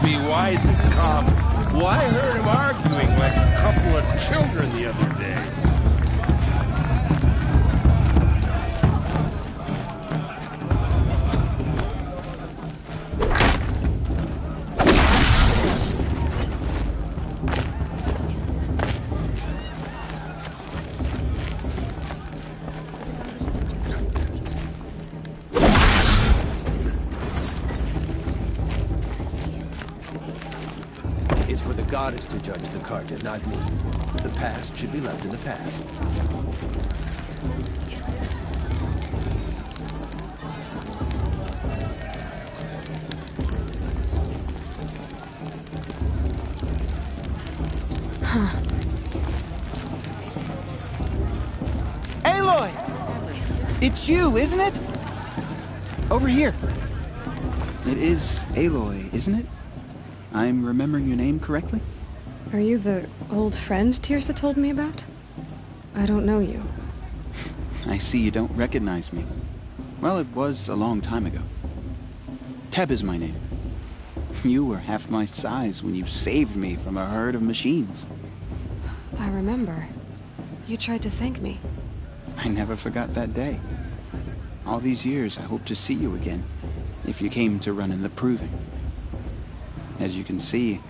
be wise and calm. Well, I heard him arguing like a couple of children the other day. It's for the goddess to judge the Carja, not me. The past should be left in the past. Huh. Aloy! It's you, isn't it? Over here. It is Aloy, isn't it? I'm remembering your name correctly? Are you the old friend Tirsa told me about? I don't know you. I see you don't recognize me. Well, it was a long time ago. Teb is my name. You were half my size when you saved me from a herd of machines. I remember. You tried to thank me. I never forgot that day. All these years, I hope to see you again, if you came to run in the Proving. As you can see,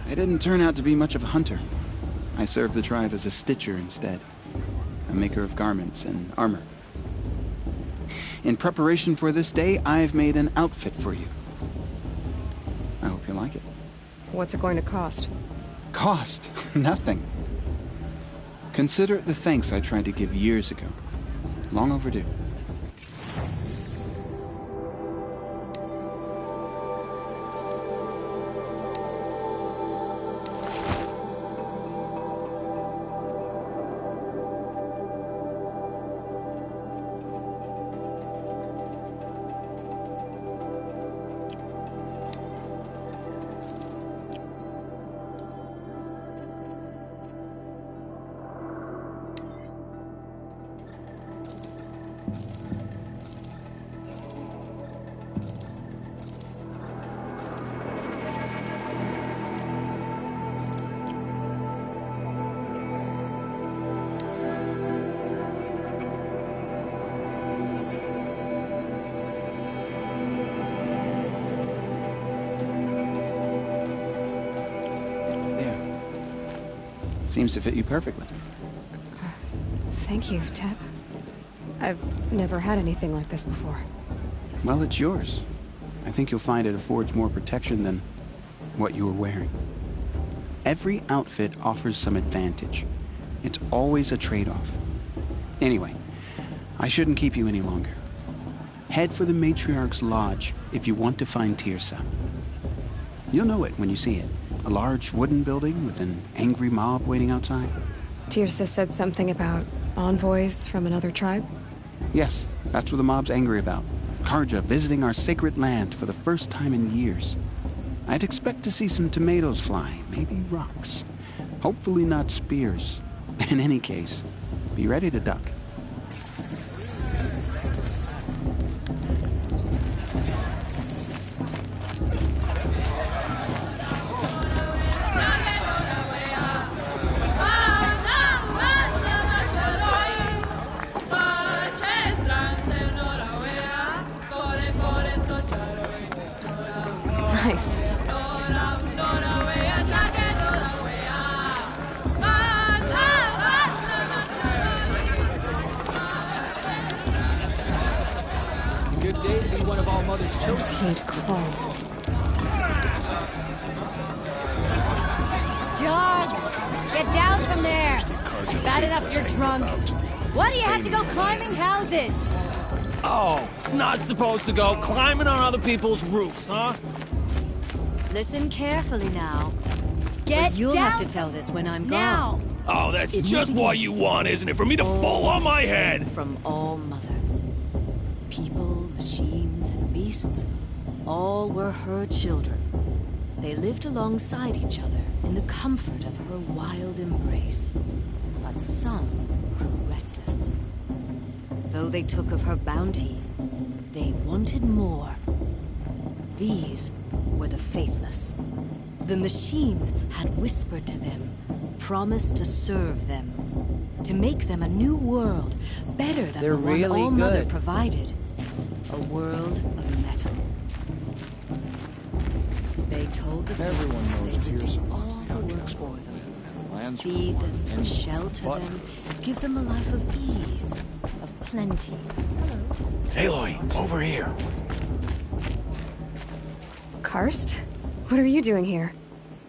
I didn't turn out to be much of a hunter. I served the tribe as a stitcher instead, a maker of garments and armor. In preparation for this day, I've made an outfit for you. I hope you like it. What's it going to cost? Cost? Nothing. Consider it the thanks I tried to give years ago. Long overdue. Seems to fit you perfectly. Thank you, Teb. I've never had anything like this before. Well, it's yours. I think you'll find it affords more protection than what you were wearing. Every outfit offers some advantage. It's always a trade-off. Anyway, I shouldn't keep you any longer. Head for the Matriarch's Lodge if you want to find Tirsa. You'll know it when you see it. A large wooden building with an angry mob waiting outside. Tirsa said something about envoys from another tribe? Yes, that's what the mob's angry about. Carja visiting our sacred land for the first time in years. I'd expect to see some tomatoes fly, maybe rocks. Hopefully not spears. In any case, be ready to duck. Nice. It's a good day to be one of our mother's children. Those hate claws. John, get down from there. Bad enough you're drunk. Why do you have to go climbing houses? Oh, not supposed to go climbing on other people's roofs, huh? Listen carefully now. Get You'll down have to tell this when I'm now. gone. Oh, that's just what you want, isn't it? For me to fall on my head? From All Mother. People, machines, and beasts, all were her children. They lived alongside each other in the comfort of her wild embrace. But some grew restless. Though they took of her bounty, they wanted more. These were the faithless. The machines had whispered to them, promised to serve them, to make them a new world, better than They're the one really All-Mother good. provided. A world of metal. They told the Everyone servants knows they would Tears do amongst all the the work outcasts. for them. Lands Feed them, and shelter what? them, give them a life of ease, of plenty. Aloy, over here. Karst? What are you doing here?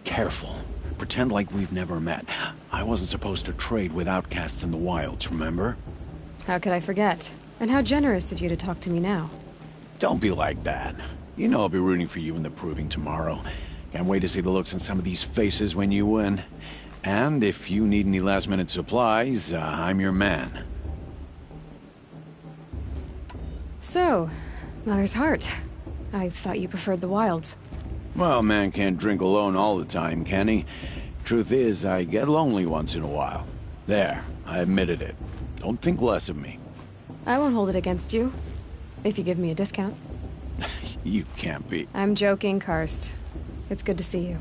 Careful. Pretend like we've never met. I wasn't supposed to trade with outcasts in the wilds, remember? How could I forget? And how generous of you to talk to me now. Don't be like that. You know I'll be rooting for you in the proving tomorrow. Can't wait to see the looks on some of these faces when you win. And if you need any last-minute supplies, I'm your man. So, Mother's Heart. I thought you preferred the wilds. Well, man can't drink alone all the time, can he? Truth is, I get lonely once in a while. There, I admitted it. Don't think less of me. I won't hold it against you. If you give me a discount. You can't be. I'm joking, Karst. It's good to see you.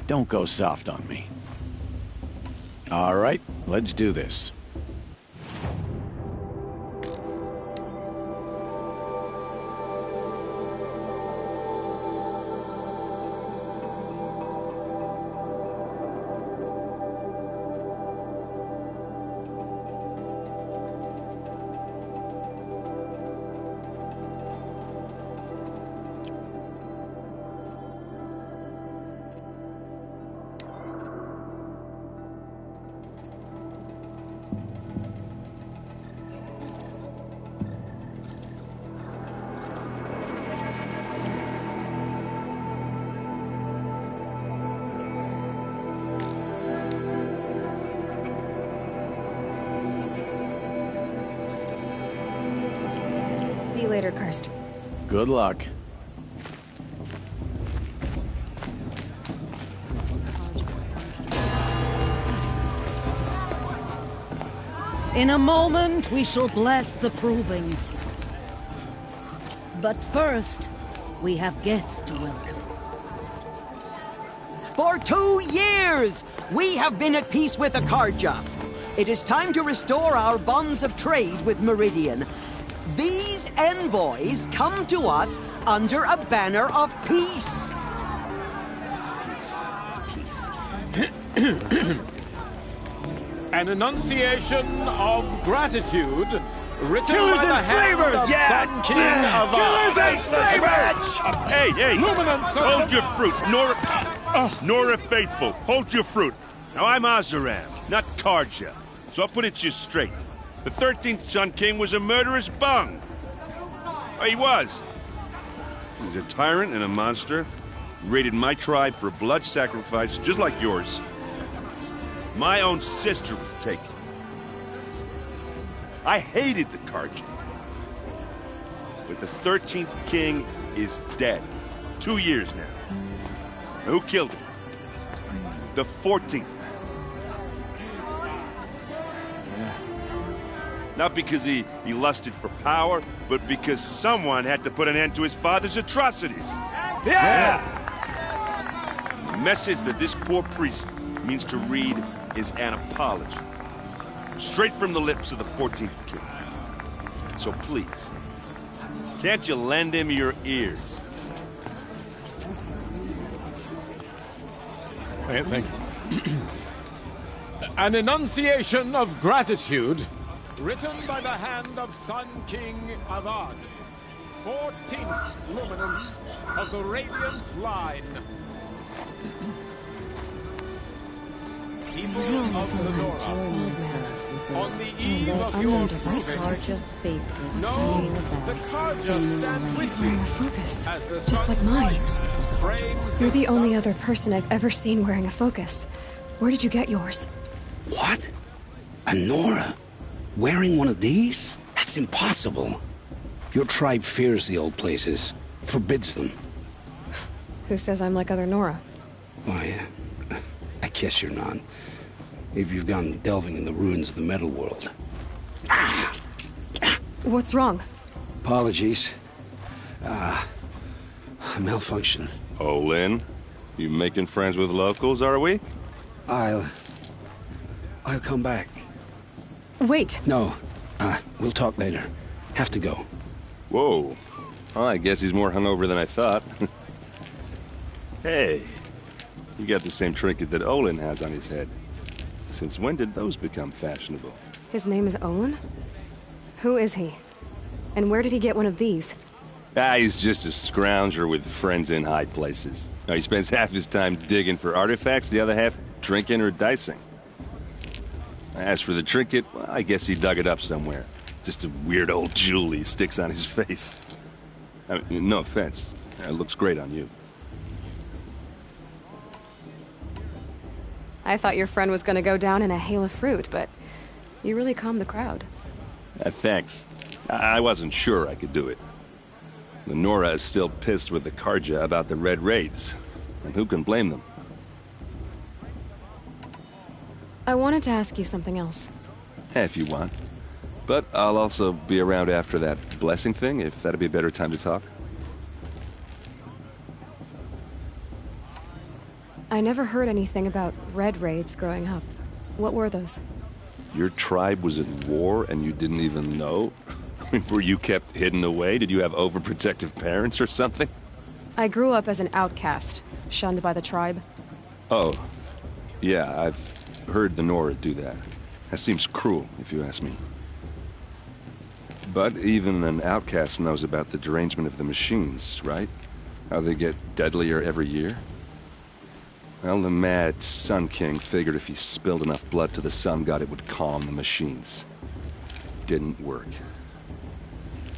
Don't go soft on me. All right, let's do this. See you later, Karst. Good luck. In a moment, we shall bless the proving. But first, we have guests to welcome. For 2 years, we have been at peace with Akarja. It is time to restore our bonds of trade with Meridian. These envoys come to us under a banner of peace. An enunciation of gratitude written Killers by the and hand slavers! of Yeah! Sun King of Killers and slavers! Hey, hey! Luminance of Hold the- your fruit, Nora Faithful. Hold your fruit. Now I'm Azaram, not Karja, so I'll put it to you straight. The 13th Sun King was a murderous bung. Oh, he was. He was a tyrant and a monster. He raided my tribe for a blood sacrifice, just like yours. My own sister was taken. I hated the Karja. But the 13th king is dead. 2 years now. Now, who killed him? The 14th. Not because he lusted for power, but because someone had to put an end to his father's atrocities. Yeah! The message that this poor priest means to read is an apology. Straight from the lips of the 14th king. So please, can't you lend him your ears? Thank you. An enunciation of gratitude written by the hand of Sun King Avad, 14th luminance of the Radiant Line. People of the Nora, on the eve of your proving, know the Karja stand with Wearing you a focus, as the just sun like mine. frames You're the sun- only other person I've ever seen wearing a focus. Where did you get yours? What? A Nora? Wearing one of these? That's impossible. Your tribe fears the old places, forbids them. Who says I'm like other Nora? Why, I guess you're not. If you've gone delving in the ruins of the metal world. What's wrong? Apologies. a malfunction. Oh, Lynn? You making friends with locals, are we? I'll come back. Wait. No. We'll talk later. Have to go. Whoa. Well, I guess he's more hungover than I thought. Hey. You got the same trinket that Olin has on his head. Since when did those become fashionable? His name is Olin? Who is he? And where did he get one of these? He's just a scrounger with friends in high places. Now, he spends half his time digging for artifacts, the other half drinking or dicing. As for the trinket, well, I guess he dug it up somewhere. Just a weird old jewel he sticks on his face. I mean, no offense. It looks great on you. I thought your friend was gonna go down in a hail of fruit, but you really calmed the crowd. Thanks. I wasn't sure I could do it. The Nora is still pissed with the Karja about the Red Raids, and who can blame them? I wanted to ask you something else. If you want. But I'll also be around after that blessing thing, if that'd be a better time to talk. I never heard anything about Red Raids growing up. What were those? Your tribe was at war and you didn't even know? Were you kept hidden away? Did you have overprotective parents or something? I grew up as an outcast, shunned by the tribe. Oh. Yeah, I've heard the Nora do that. That seems cruel, if you ask me. But even an outcast knows about the derangement of the machines, right? How they get deadlier every year? Well, the mad Sun King figured if he spilled enough blood to the Sun God, it would calm the machines. Didn't work.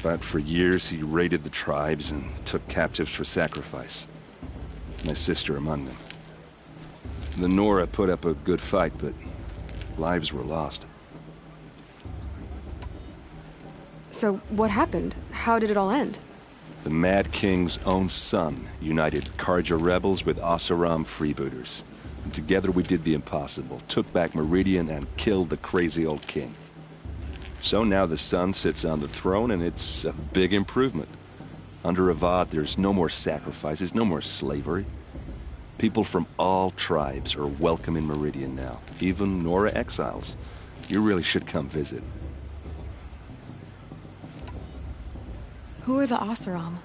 But for years, he raided the tribes and took captives for sacrifice. My sister among them. The Nora put up a good fight, but lives were lost. So, what happened? How did it all end? The Mad King's own son united Karja rebels with Oseram freebooters. And together we did the impossible, took back Meridian and killed the crazy old king. So now the son sits on the throne and it's a big improvement. Under Avad, there's no more sacrifices, no more slavery. People from all tribes are welcome in Meridian now, even Nora exiles. You really should come visit. Who are the Oseram?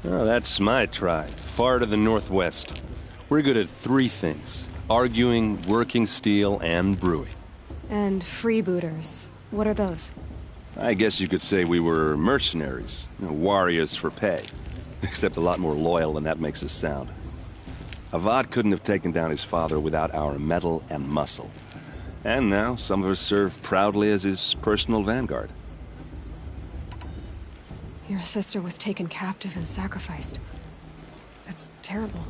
Oh, that's my tribe, far to the northwest. We're good at three things: arguing, working steel, and brewing. And freebooters. What are those? I guess you could say we were mercenaries, warriors for pay. Except a lot more loyal than that makes us sound. Avad couldn't have taken down his father without our metal and muscle. And now some of us serve proudly as his personal vanguard. Your sister was taken captive and sacrificed. That's terrible.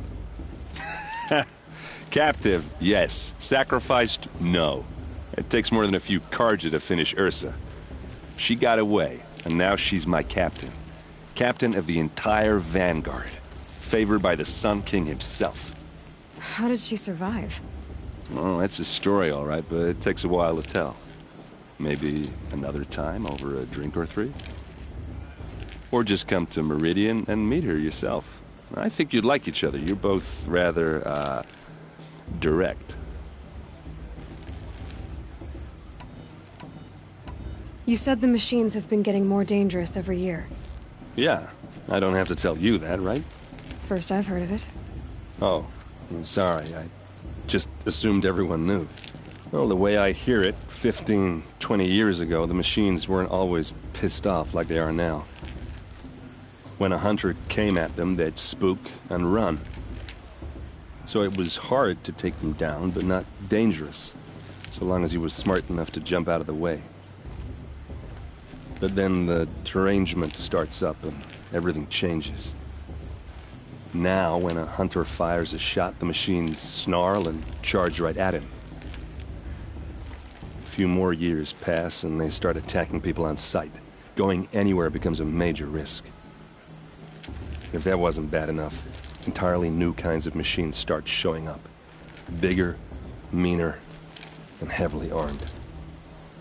Captive, yes. Sacrificed, no. It takes more than a few Karja to finish Ursa. She got away, and now she's my captain. Captain of the entire vanguard. Favored by the Sun King himself. How did she survive? Oh, that's a story, all right, but it takes a while to tell. Maybe another time over a drink or three? Or just come to Meridian and meet her yourself. I think you'd like each other. You're both rather, direct. You said the machines have been getting more dangerous every year. Yeah, I don't have to tell you that, right? First I've heard of it. Oh, I'm sorry. I just assumed everyone knew. Well, the way I hear it, 15, 20 years ago, the machines weren't always pissed off like they are now. When a hunter came at them, they'd spook and run. So it was hard to take them down, but not dangerous, so long as he was smart enough to jump out of the way. But then the derangement starts up and everything changes. Now, when a hunter fires a shot, the machines snarl and charge right at him. A few more years pass and they start attacking people on sight. Going anywhere becomes a major risk. If that wasn't bad enough, entirely new kinds of machines start showing up. Bigger, meaner, and heavily armed.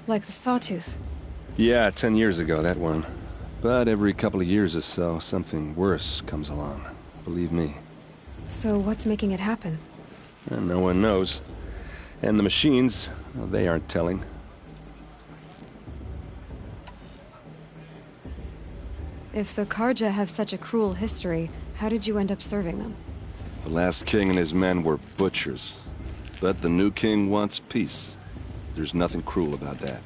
Like the Sawtooth. Yeah, 10 years ago, that one. But every couple of years or so, something worse comes along. Believe me. So what's making it happen? No one knows. And the machines, well, they aren't telling. If the Karja have such a cruel history, how did you end up serving them? The last king and his men were butchers. But the new king wants peace. There's nothing cruel about that.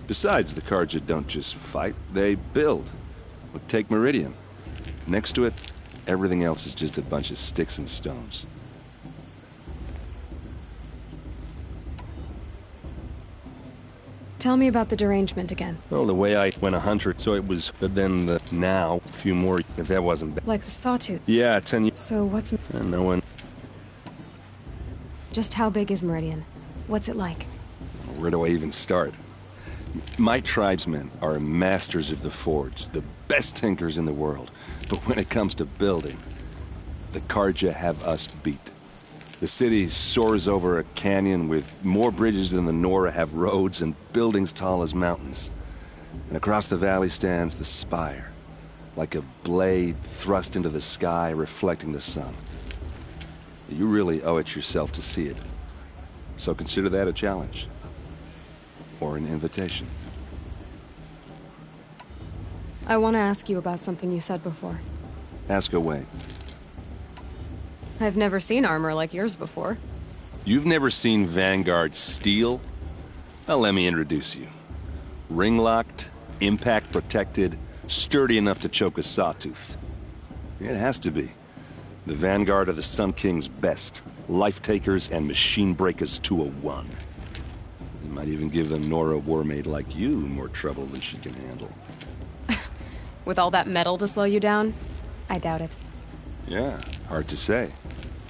Besides, the Karja don't just fight, they build. Well, take Meridian. Next to it, everything else is just a bunch of sticks and stones. Tell me about the derangement again. Well, the way I went a hunter, so it was, but then now, a few more, if that wasn't bad. Like the sawtooth? Yeah, 10 years. So what's... No one... Just how big is Meridian? What's it like? Where do I even start? My tribesmen are masters of the forge, the best tinkers in the world. But when it comes to building, the Karja have us beat. The city soars over a canyon with more bridges than the Nora have roads and buildings tall as mountains. And across the valley stands the spire, like a blade thrust into the sky reflecting the sun. You really owe it yourself to see it. So consider that a challenge. Or an invitation. I want to ask you about something you said before. Ask away. I've never seen armor like yours before. You've never seen Vanguard steel? Well, let me introduce you. Ring-locked, impact-protected, sturdy enough to choke a sawtooth. It has to be. The Vanguard are the Sun King's best. Life-takers and machine-breakers to a one. You might even give the Nora warmaid like you more trouble than she can handle. With all that metal to slow you down? I doubt it. Yeah, hard to say.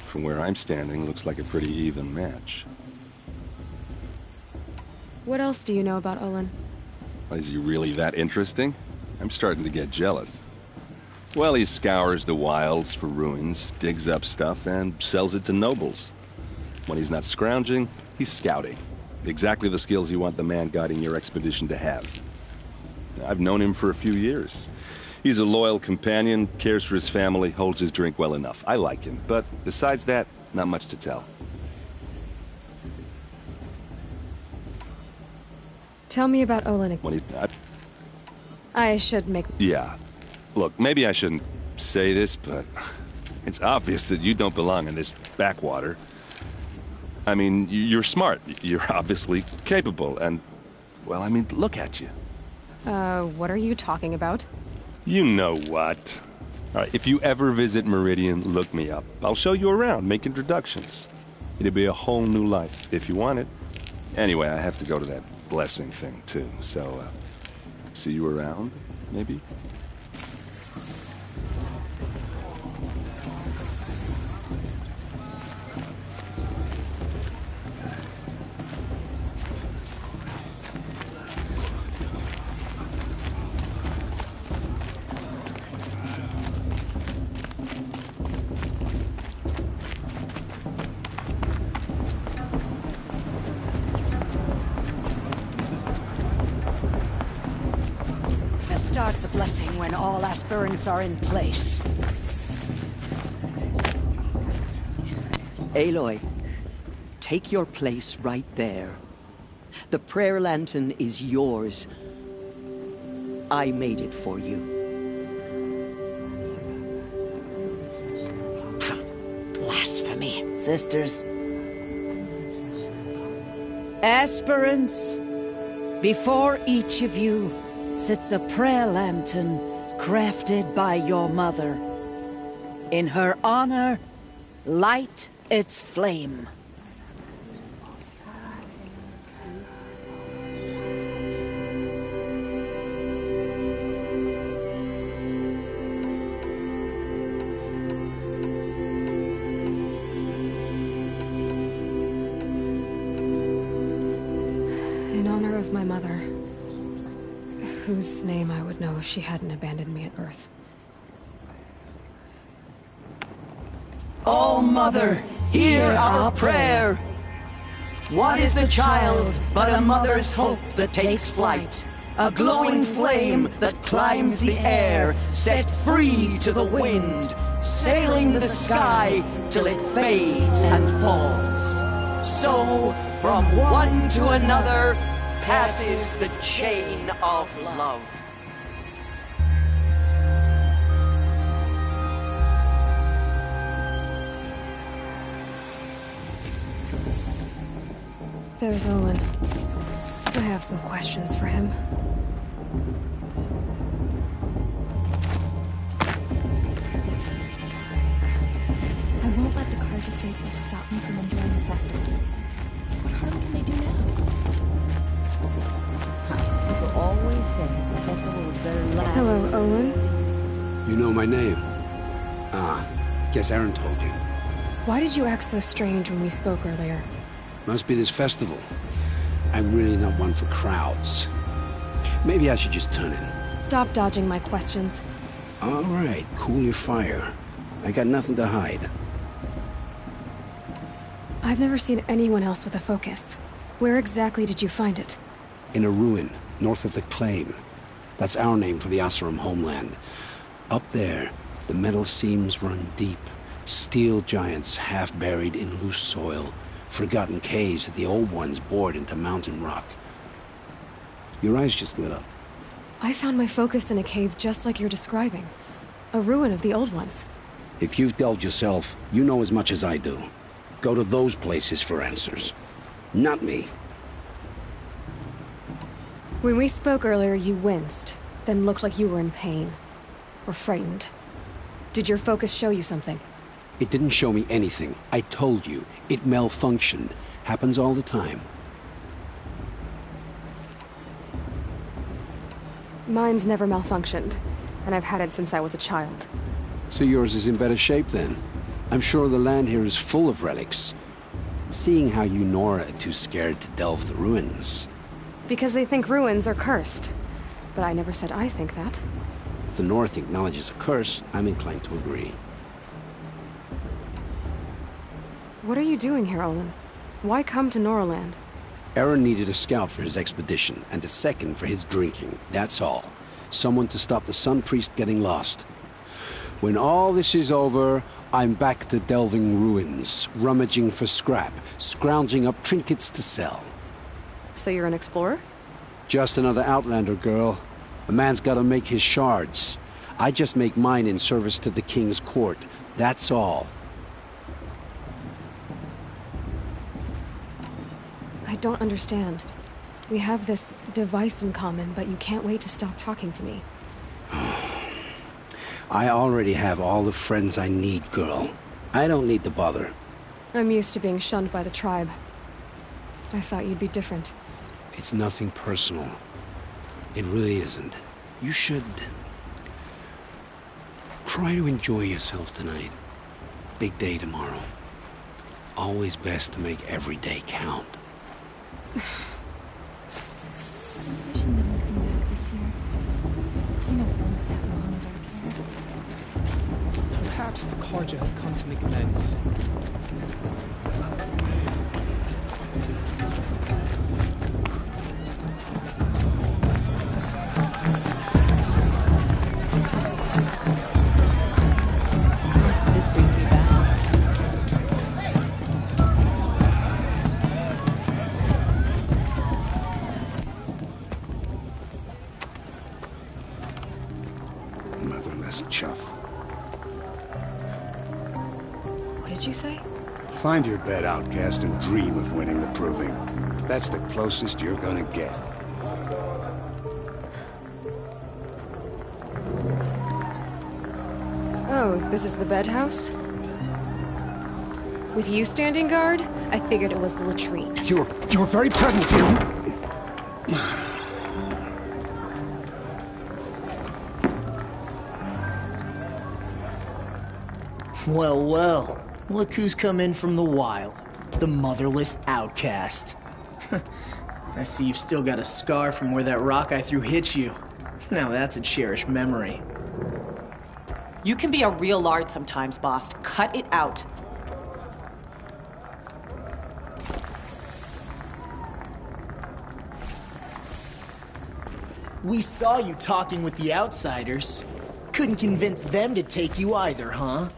From where I'm standing, looks like a pretty even match. What else do you know about Olin? Is he really that interesting? I'm starting to get jealous. Well, he scours the wilds for ruins, digs up stuff, and sells it to nobles. When he's not scrounging, he's scouting. Exactly the skills you want the man guiding your expedition to have. I've known him for a few years. He's a loyal companion, cares for his family, holds his drink well enough. I like him, but besides that, not much to tell. Tell me about Olin. When he's not... I should make... Yeah. Look, maybe I shouldn't say this, but it's obvious that you don't belong in this backwater. I mean, you're smart. You're obviously capable, and... Well, I mean, look at you. What are you talking about? You know what. All right, if you ever visit Meridian, look me up. I'll show you around, make introductions. It'll be a whole new life, if you want it. Anyway, I have to go to that blessing thing, too, so, see you around, maybe? Start the blessing when all aspirants are in place. Aloy, take your place right there. The prayer lantern is yours. I made it for you. Blasphemy, sisters. Aspirants, before each of you sits a prayer lantern crafted by your mother. In her honor, light its flame. In honor of my mother, whose name I would know if she hadn't abandoned me at birth. Oh, Mother, hear our prayer. What is the child but a mother's hope that takes flight? A glowing flame that climbs the air, set free to the wind, sailing the sky till it fades and falls. So, from one to another passes the chain of love. There's Olin. I have some questions for him. I won't let the Carja faithful stop me from enjoying the festival. What harm can they do now? People always say the festival is better last. Hello, Olin. You know my name? Ah, guess Aaron told you. Why did you act so strange when we spoke earlier? Must be this festival. I'm really not one for crowds. Maybe I should just turn in. Stop dodging my questions. All right, cool your fire. I got nothing to hide. I've never seen anyone else with a focus. Where exactly did you find it? In a ruin, north of the Claim. That's our name for the Asuram homeland. Up there, the metal seams run deep. Steel giants half buried in loose soil. Forgotten caves that the old ones bored into mountain rock. Your eyes just lit up. I found my focus in a cave just like you're describing. A ruin of the old ones. If you've delved yourself, you know as much as I do. Go to those places for answers. Not me. When we spoke earlier, you winced, then looked like you were in pain. Or frightened. Did your focus show you something? It didn't show me anything. I told you. It malfunctioned. Happens all the time. Mine's never malfunctioned, and I've had it since I was a child. So yours is in better shape then. I'm sure the land here is full of relics. Seeing how you Nora are too scared to delve the ruins. Because they think ruins are cursed. But I never said I think that. If the North acknowledges a curse, I'm inclined to agree. What are you doing here, Olin? Why come to Noraland? Aaron needed a scout for his expedition, and a second for his drinking. That's all. Someone to stop the Sun Priest getting lost. When all this is over, I'm back to delving ruins, rummaging for scrap, scrounging up trinkets to sell. So you're an explorer? Just another Outlander, girl. A man's gotta make his shards. I just make mine in service to the King's court. That's all. I don't understand. We have this device in common, but you can't wait to stop talking to me. I already have all the friends I need, girl. I don't need to bother. I'm used to being shunned by the tribe. I thought you'd be different. It's nothing personal. It really isn't. You should... try to enjoy yourself tonight. Big day tomorrow. Always best to make every day count. Sensation didn't come back this year. You never went with that long dark hair. Perhaps the Carja have come to make amends. This brings me back. Motherless chuff. What did you say? Find your bed, outcast, and dream of winning the proving. That's the closest you're gonna get. Oh, this is the bedhouse? With you standing guard, I figured it was the latrine. Your very presence here... Well, well. Look who's come in from the wild. The motherless outcast. I see you've still got a scar from where that rock I threw hit you. Now that's a cherished memory. You can be a real lard sometimes, boss. Cut it out. We saw you talking with the outsiders. Couldn't convince them to take you either, huh?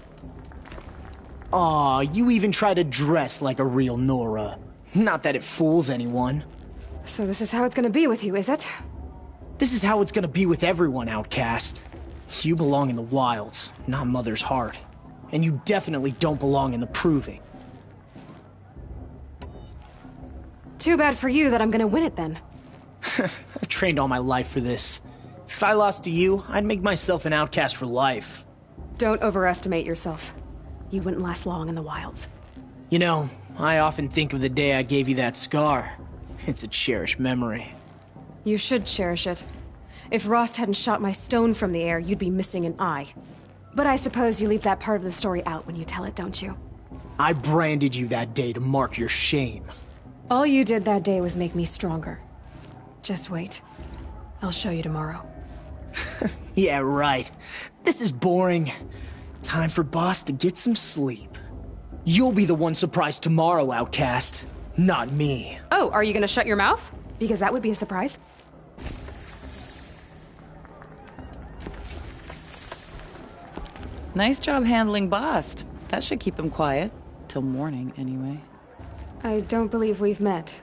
Aw, you even try to dress like a real Nora. Not that it fools anyone. So this is how it's gonna be with you, is it? This is how it's gonna be with everyone, Outcast. You belong in the wilds, not Mother's heart. And you definitely don't belong in the Proving. Too bad for you that I'm gonna win it then. I've trained all my life for this. If I lost to you, I'd make myself an outcast for life. Don't overestimate yourself. You wouldn't last long in the wilds. You know, I often think of the day I gave you that scar. It's a cherished memory. You should cherish it. If Rost hadn't shot my stone from the air, you'd be missing an eye. But I suppose you leave that part of the story out when you tell it, don't you? I branded you that day to mark your shame. All you did that day was make me stronger. Just wait. I'll show you tomorrow. Yeah, right. This is boring. Time for Boss to get some sleep. You'll be the one surprised tomorrow, Outcast. Not me. Oh, are you gonna shut your mouth? Because that would be a surprise. Nice job handling Bast. That should keep him quiet. Till morning, anyway. I don't believe we've met.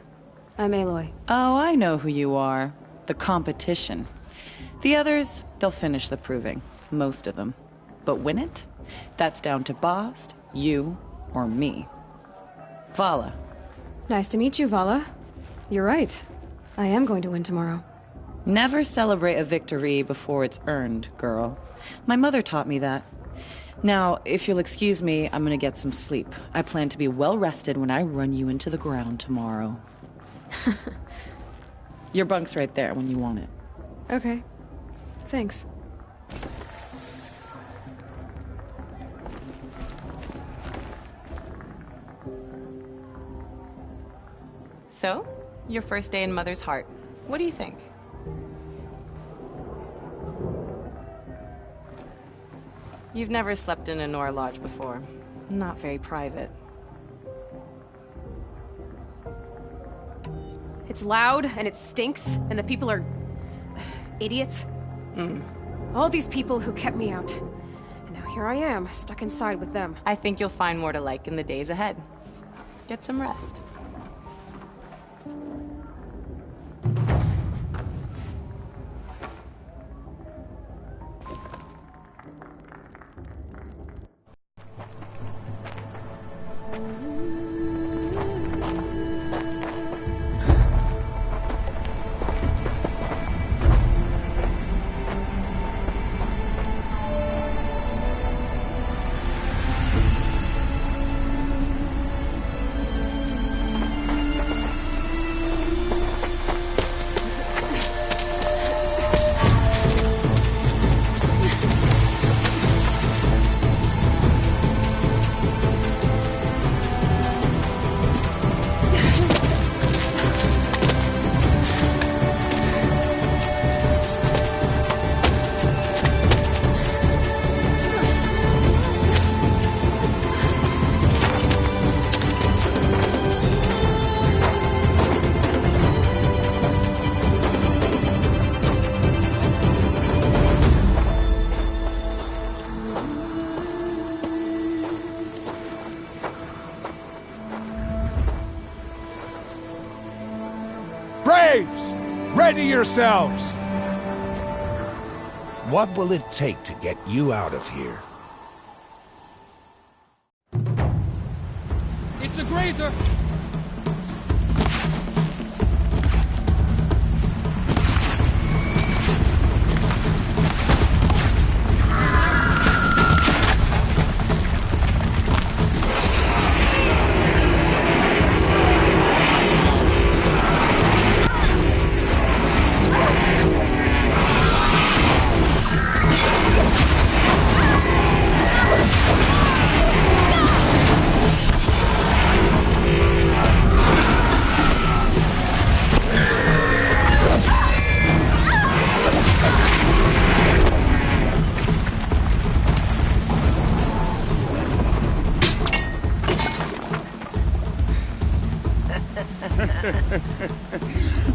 I'm Aloy. Oh, I know who you are. The competition. The others, they'll finish the proving. Most of them. But win it? That's down to Bast, you, or me. Vala. Nice to meet you, Vala. You're right. I am going to win tomorrow. Never celebrate a victory before it's earned, girl. My mother taught me that. Now, if you'll excuse me, I'm gonna get some sleep. I plan to be well rested when I run you into the ground tomorrow. Your bunk's right there when you want it. Okay. Thanks. So, your first day in Mother's heart. What do you think? You've never slept in a Nora lodge before. Not very private. It's loud, and it stinks, and the people are... idiots. All these people who kept me out. And now here I am, stuck inside with them. I think you'll find more to like in the days ahead. Get some rest. Braves! Ready yourselves! What will it take to get you out of here? It's a grazer!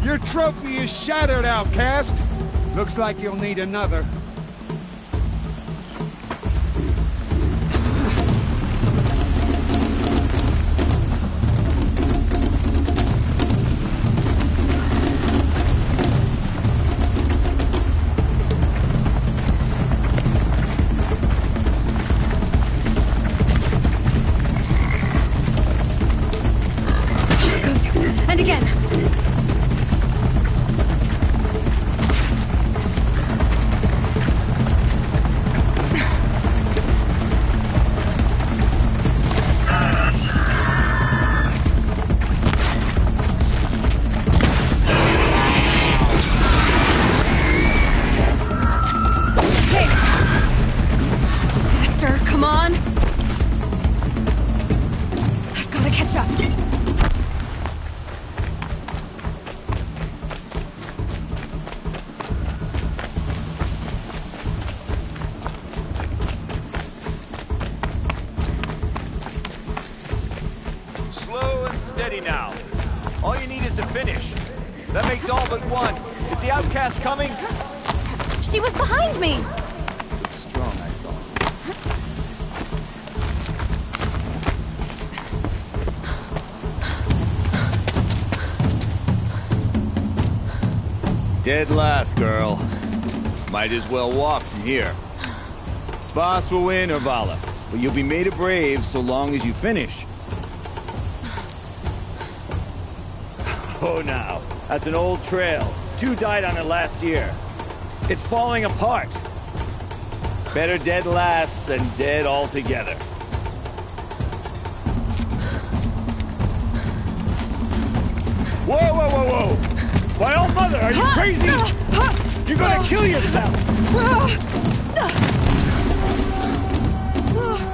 Your trophy is shattered, Outcast. Looks like you'll need another. now. All you need is to finish. That makes all but one. Is the outcast coming? She was behind me! Looks strong, I thought. Dead last, girl. Might as well walk from here. Boss will win or Vala, but you'll be made a brave so long as you finish. Oh, now. That's an old trail. 2 died on it last year. It's falling apart. Better dead last than dead altogether. Whoa, whoa, whoa, whoa! My old mother, are you crazy? You're gonna kill yourself!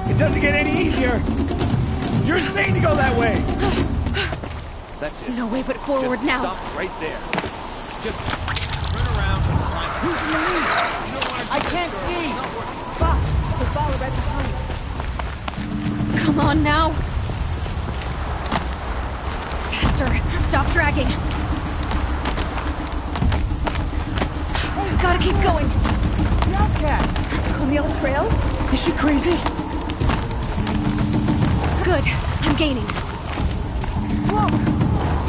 It doesn't get any easier! You're insane to go that way! That's it. No way but forward Just now. Stop right there. Just turn around and climb. Who's in the lead? I can't see! Boss, the Vala right behind. Come on now. Faster. Stop dragging. Gotta keep going. The outcast! On the old trail? Is she crazy? Good. I'm gaining. Whoa!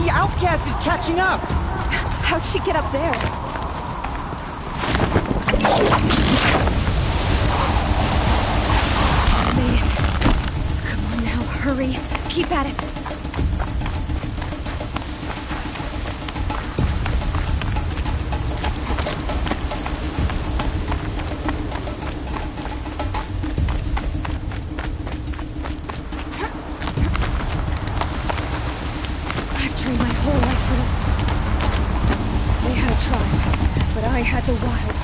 The outcast is catching up! How'd she get up there? Made it. Come on now, hurry. Keep at it. I've trained my whole life for this. We had a tribe, but I had the wilds.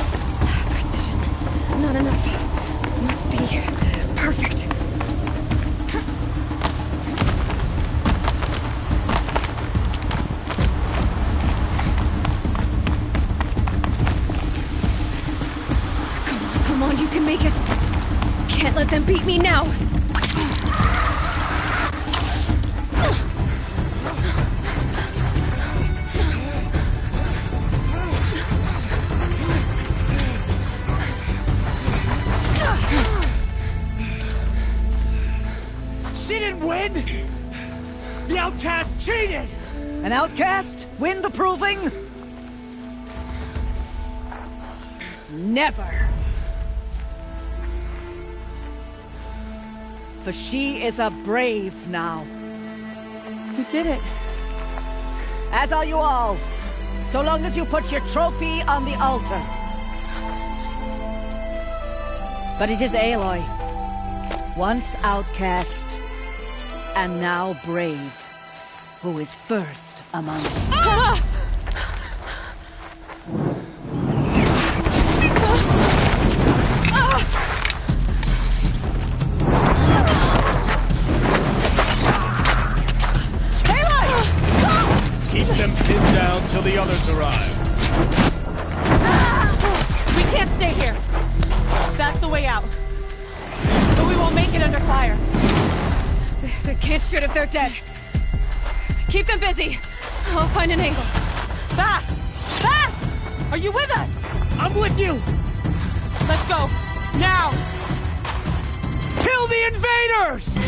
Precision. Not enough. Must be perfect. Come on, you can make it. Can't let them beat me now. She didn't win! The outcast cheated! An outcast win the proving? Never. For she is a brave now. You did it. As are you all. So long as you put your trophy on the altar. But it is Aloy. Once outcast, and now brave, who is first among us. Ah! Keep them pinned down till the others arrive. We can't stay here. That's the way out. But we won't make it under fire. They can't shoot if they're dead. Keep them busy. I'll find an angle. Fast! Fast! Are you with us? I'm with you! Let's go. Now! Kill the invaders!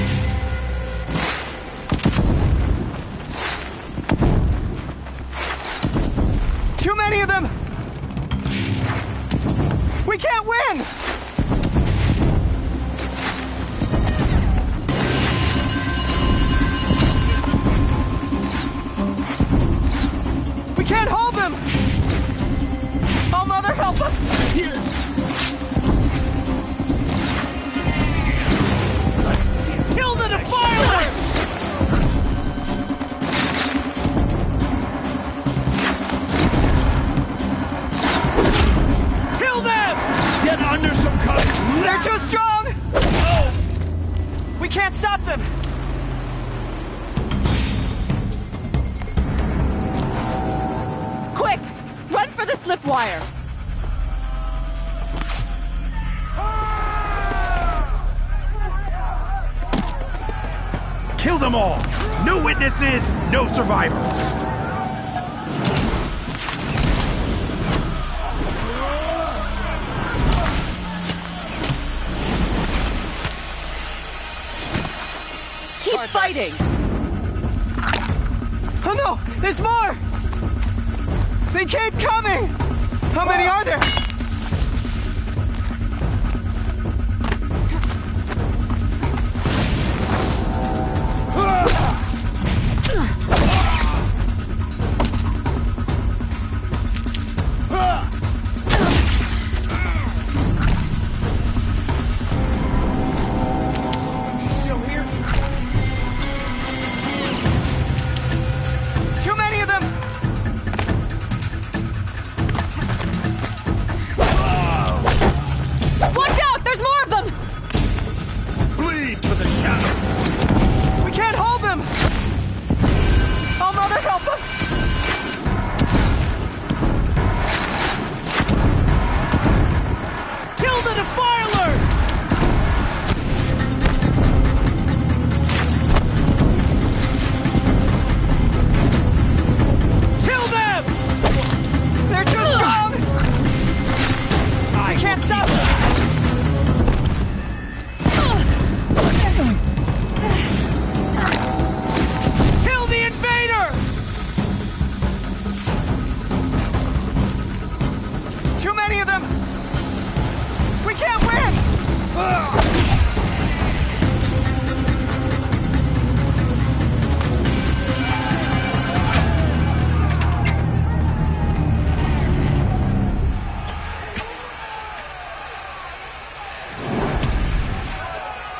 Too many of them! We can't win! We can't hold them! Oh, Mother, help us! Kill the defilers! Kill them! Get under some cover! They're too strong! Oh. We can't stop them! Quick! Run for the slip wire! Kill them all! No witnesses, no survivors. Keep fighting! Oh no! There's more! They keep coming! How many are there?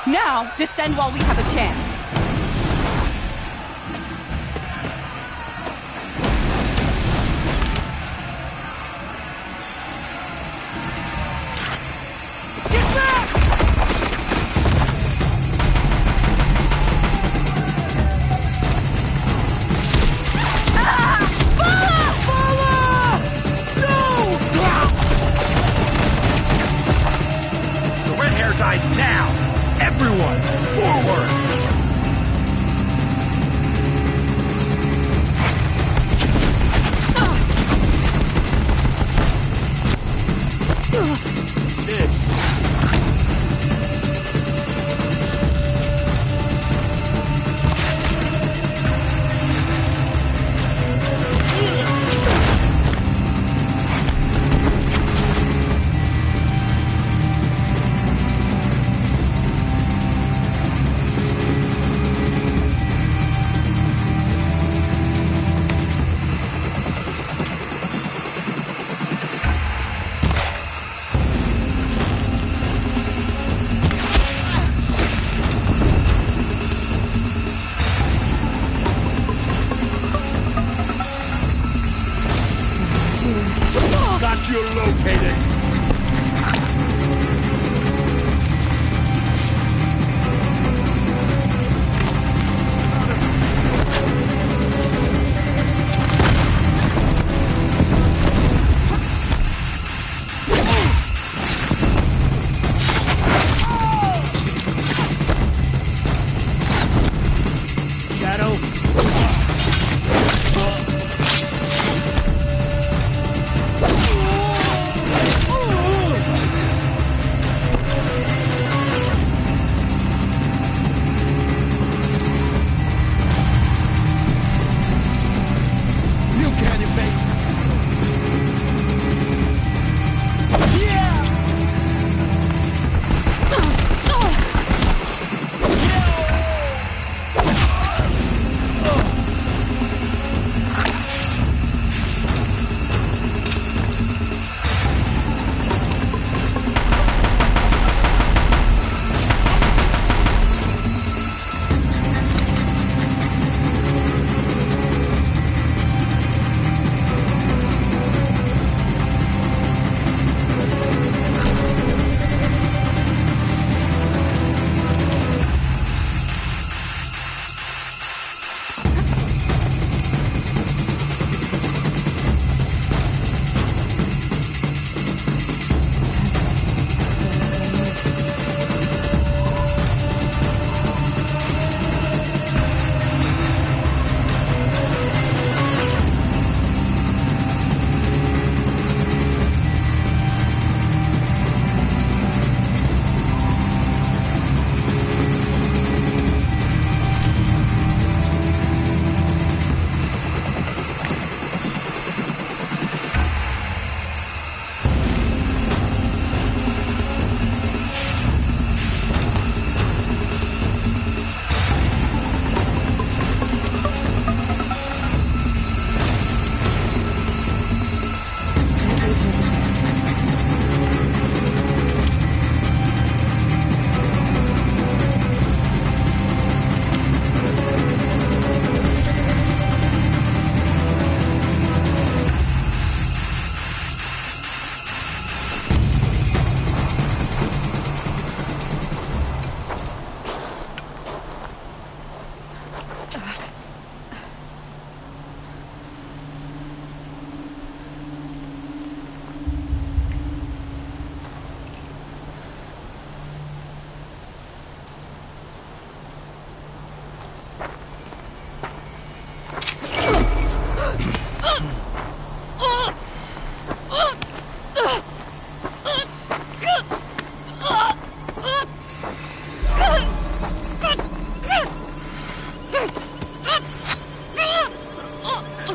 Now, descend while we have a chance. Get back! No! The red hair dies now! Everyone, forward! This. Got you located! Shadow.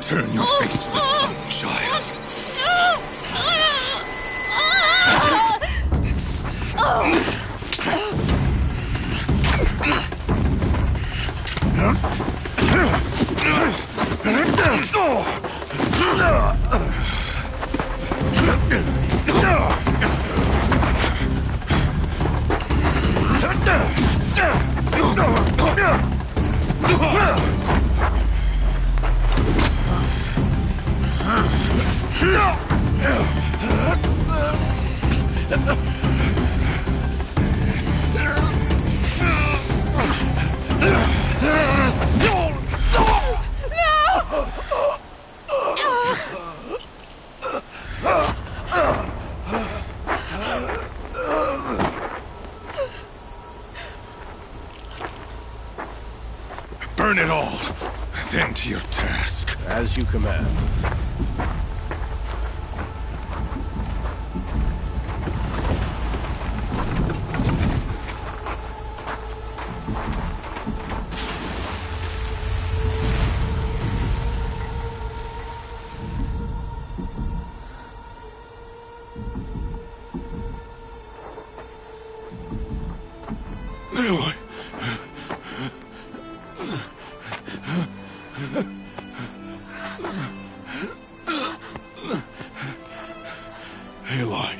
Turn your face to the sun, child. Burn it all, then to your task. As you command. Aloy. Aloy.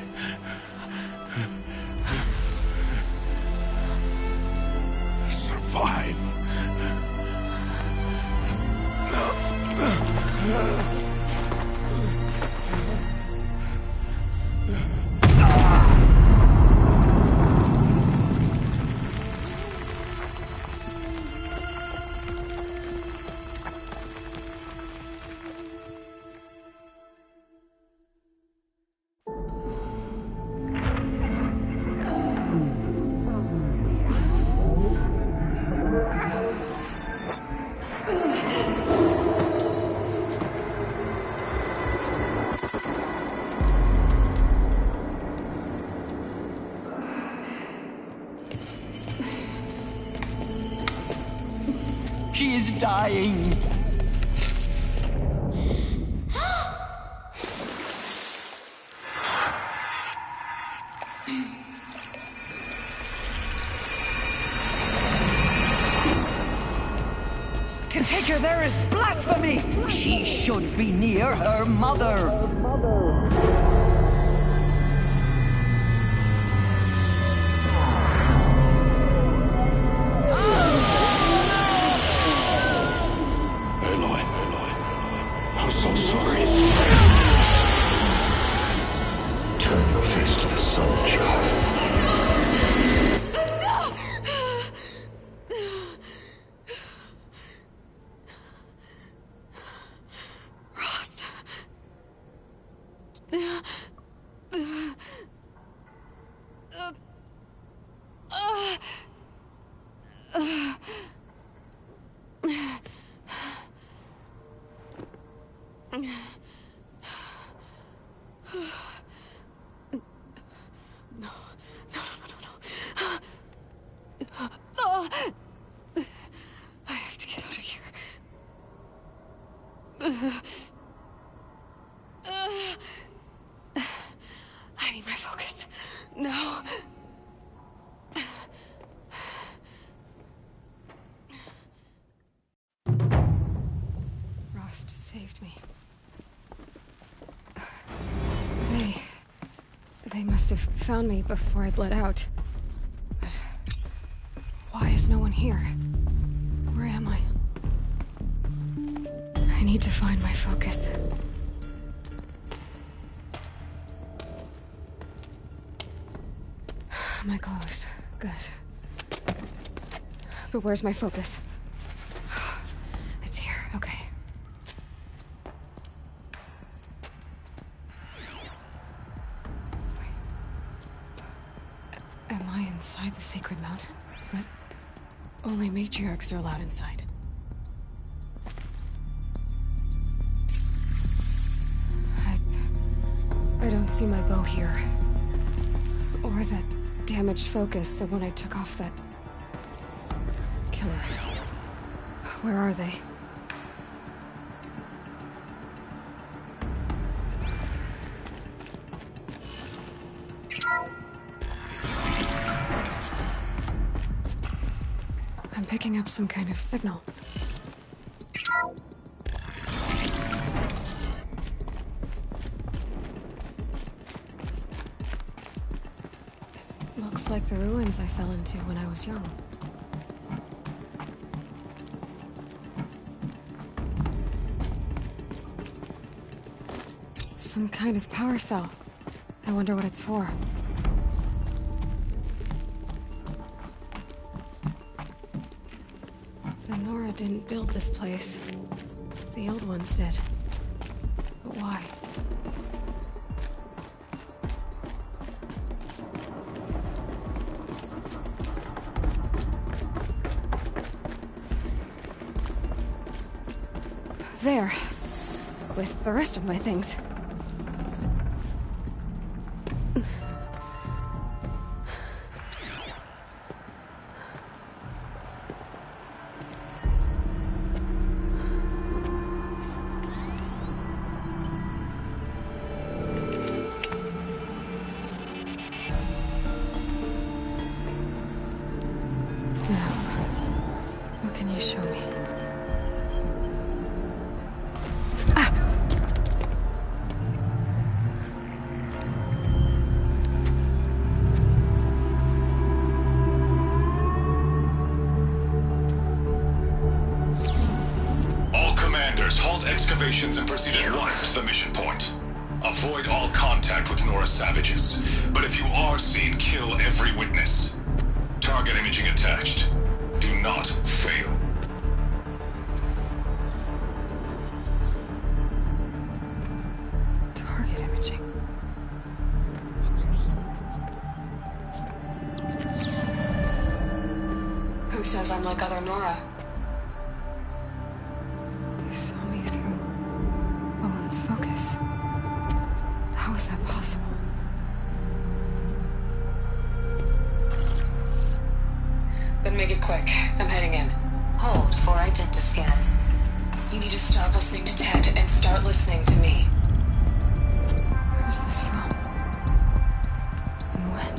Survive. She is dying. To take her there is blasphemy. She should be near her mother. I'm so sorry. Turn your face to the sun, child. Rost. I have to get out of here. I need my focus. No. Rost saved me. They must have found me before I bled out. But why is no one here? Where am I? I need to find my focus. My clothes. Good. But where's my focus? It's here. Okay. Am I inside the sacred mountain? But only matriarchs are allowed inside. don't see my bow here. Or that damaged focus, the one I took off that killer. Where are they? I'm picking up some kind of signal. Looks like the ruins I fell into when I was young. Some kind of power cell. I wonder what it's for. The Nora didn't build this place. The old ones did. But why? There. With the rest of my things. What can you show me? Excavations and proceed at once to the mission point. Avoid all contact with Nora savages, but if you are seen, kill every witness. Target imaging attached. Do not fail. Target imaging. Who says I'm like other Nora? Focus. How is that possible? Then make it quick. I'm heading in. Hold for identiscan. You need to stop listening to Ted and start listening to me. Where's this from? And when?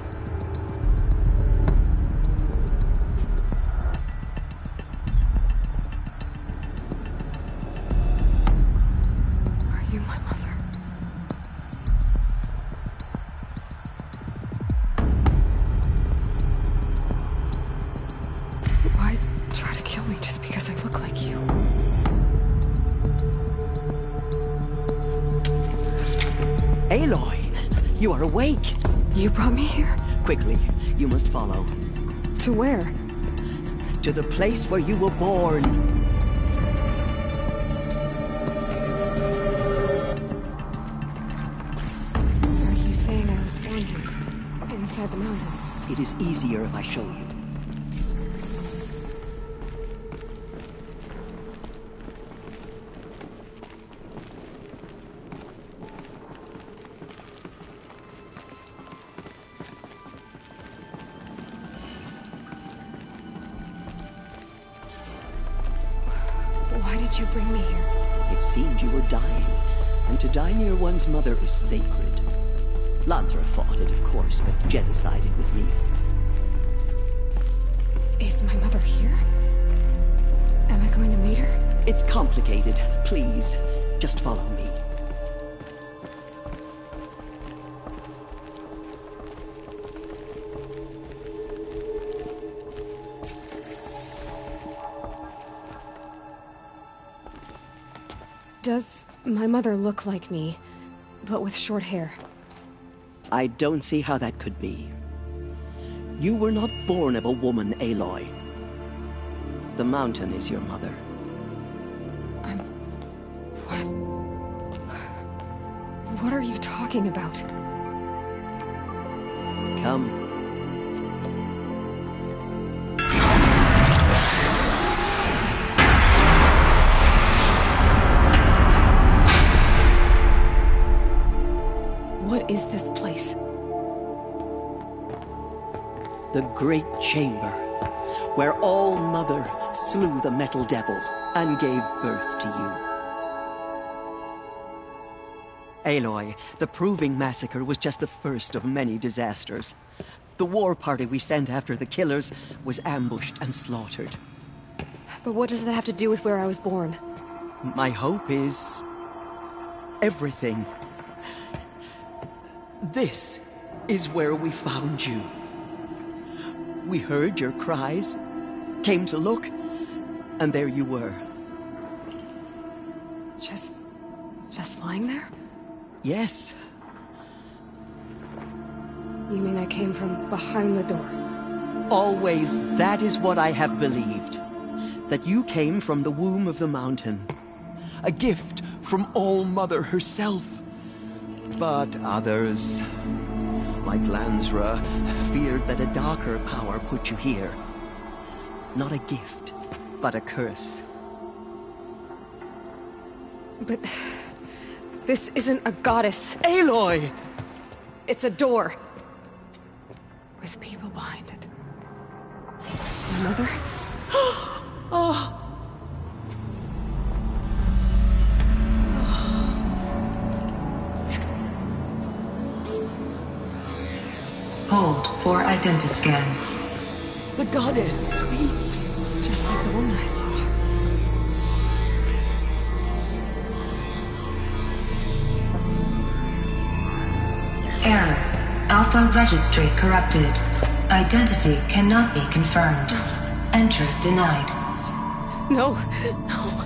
Aloy, you are awake. You brought me here? Quickly, you must follow. To where? To the place where you were born. Are you saying I was born here? Inside the mountain? It is easier if I show you. Why did you bring me here? It seemed you were dying, and to die near one's mother is sacred. Lantra fought it, of course, but Jezza sided with me. Is my mother here? Am I going to meet her? It's complicated. Please, just follow me. Does my mother look like me, but with short hair? I don't see how that could be. You were not born of a woman, Aloy. The mountain is your mother. What are you talking about? Come. What is this place? The Great Chamber, where All-Mother slew the Metal Devil and gave birth to you. Aloy, the Proving Massacre was just the first of many disasters. The war party we sent after the killers was ambushed and slaughtered. But what does that have to do with where I was born? My hope is... everything. This is where we found you. We heard your cries, came to look, and there you were. Just lying there? Yes. You mean I came from behind the door? Always, that is what I have believed. That you came from the womb of the mountain. A gift from All-Mother herself. But others, like Lansra, feared that a darker power put you here. Not a gift, but a curse. But... this isn't a goddess. Aloy! It's a door. With people behind it. My mother? Oh! Hold for identiscan. The goddess speaks. Just like the woman I saw. Error. Alpha registry corrupted. Identity cannot be confirmed. Entry denied. No, no.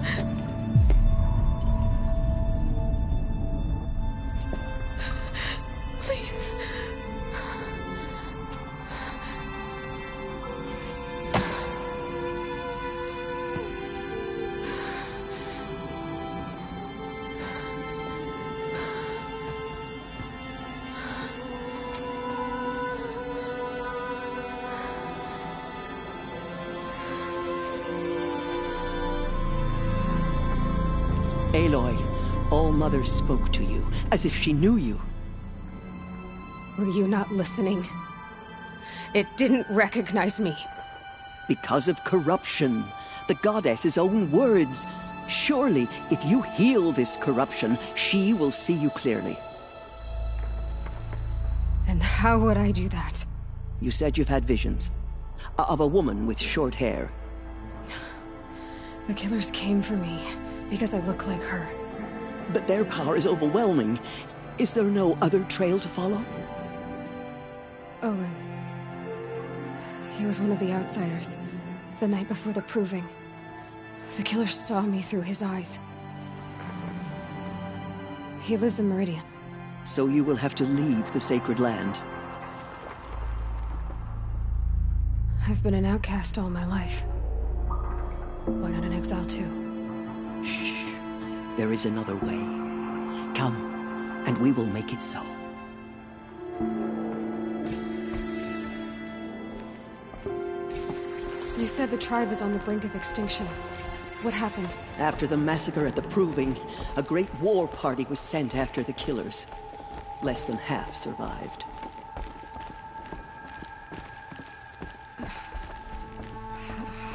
Please. Aloy, All-Mother spoke to you, as if she knew you. Were you not listening? It didn't recognize me. Because of corruption. The goddess's own words. Surely, if you heal this corruption, she will see you clearly. And how would I do that? You said you've had visions. Of a woman with short hair. The killers came for me. Because I look like her. But their power is overwhelming. Is there no other trail to follow? Owen. He was one of the outsiders. The night before the Proving. The killer saw me through his eyes. He lives in Meridian. So you will have to leave the sacred land. I've been an outcast all my life. Why not an exile too? Shh. There is another way. Come, and we will make it so. You said the tribe was on the brink of extinction. What happened? After the massacre at the Proving, a great war party was sent after the killers. Less than half survived.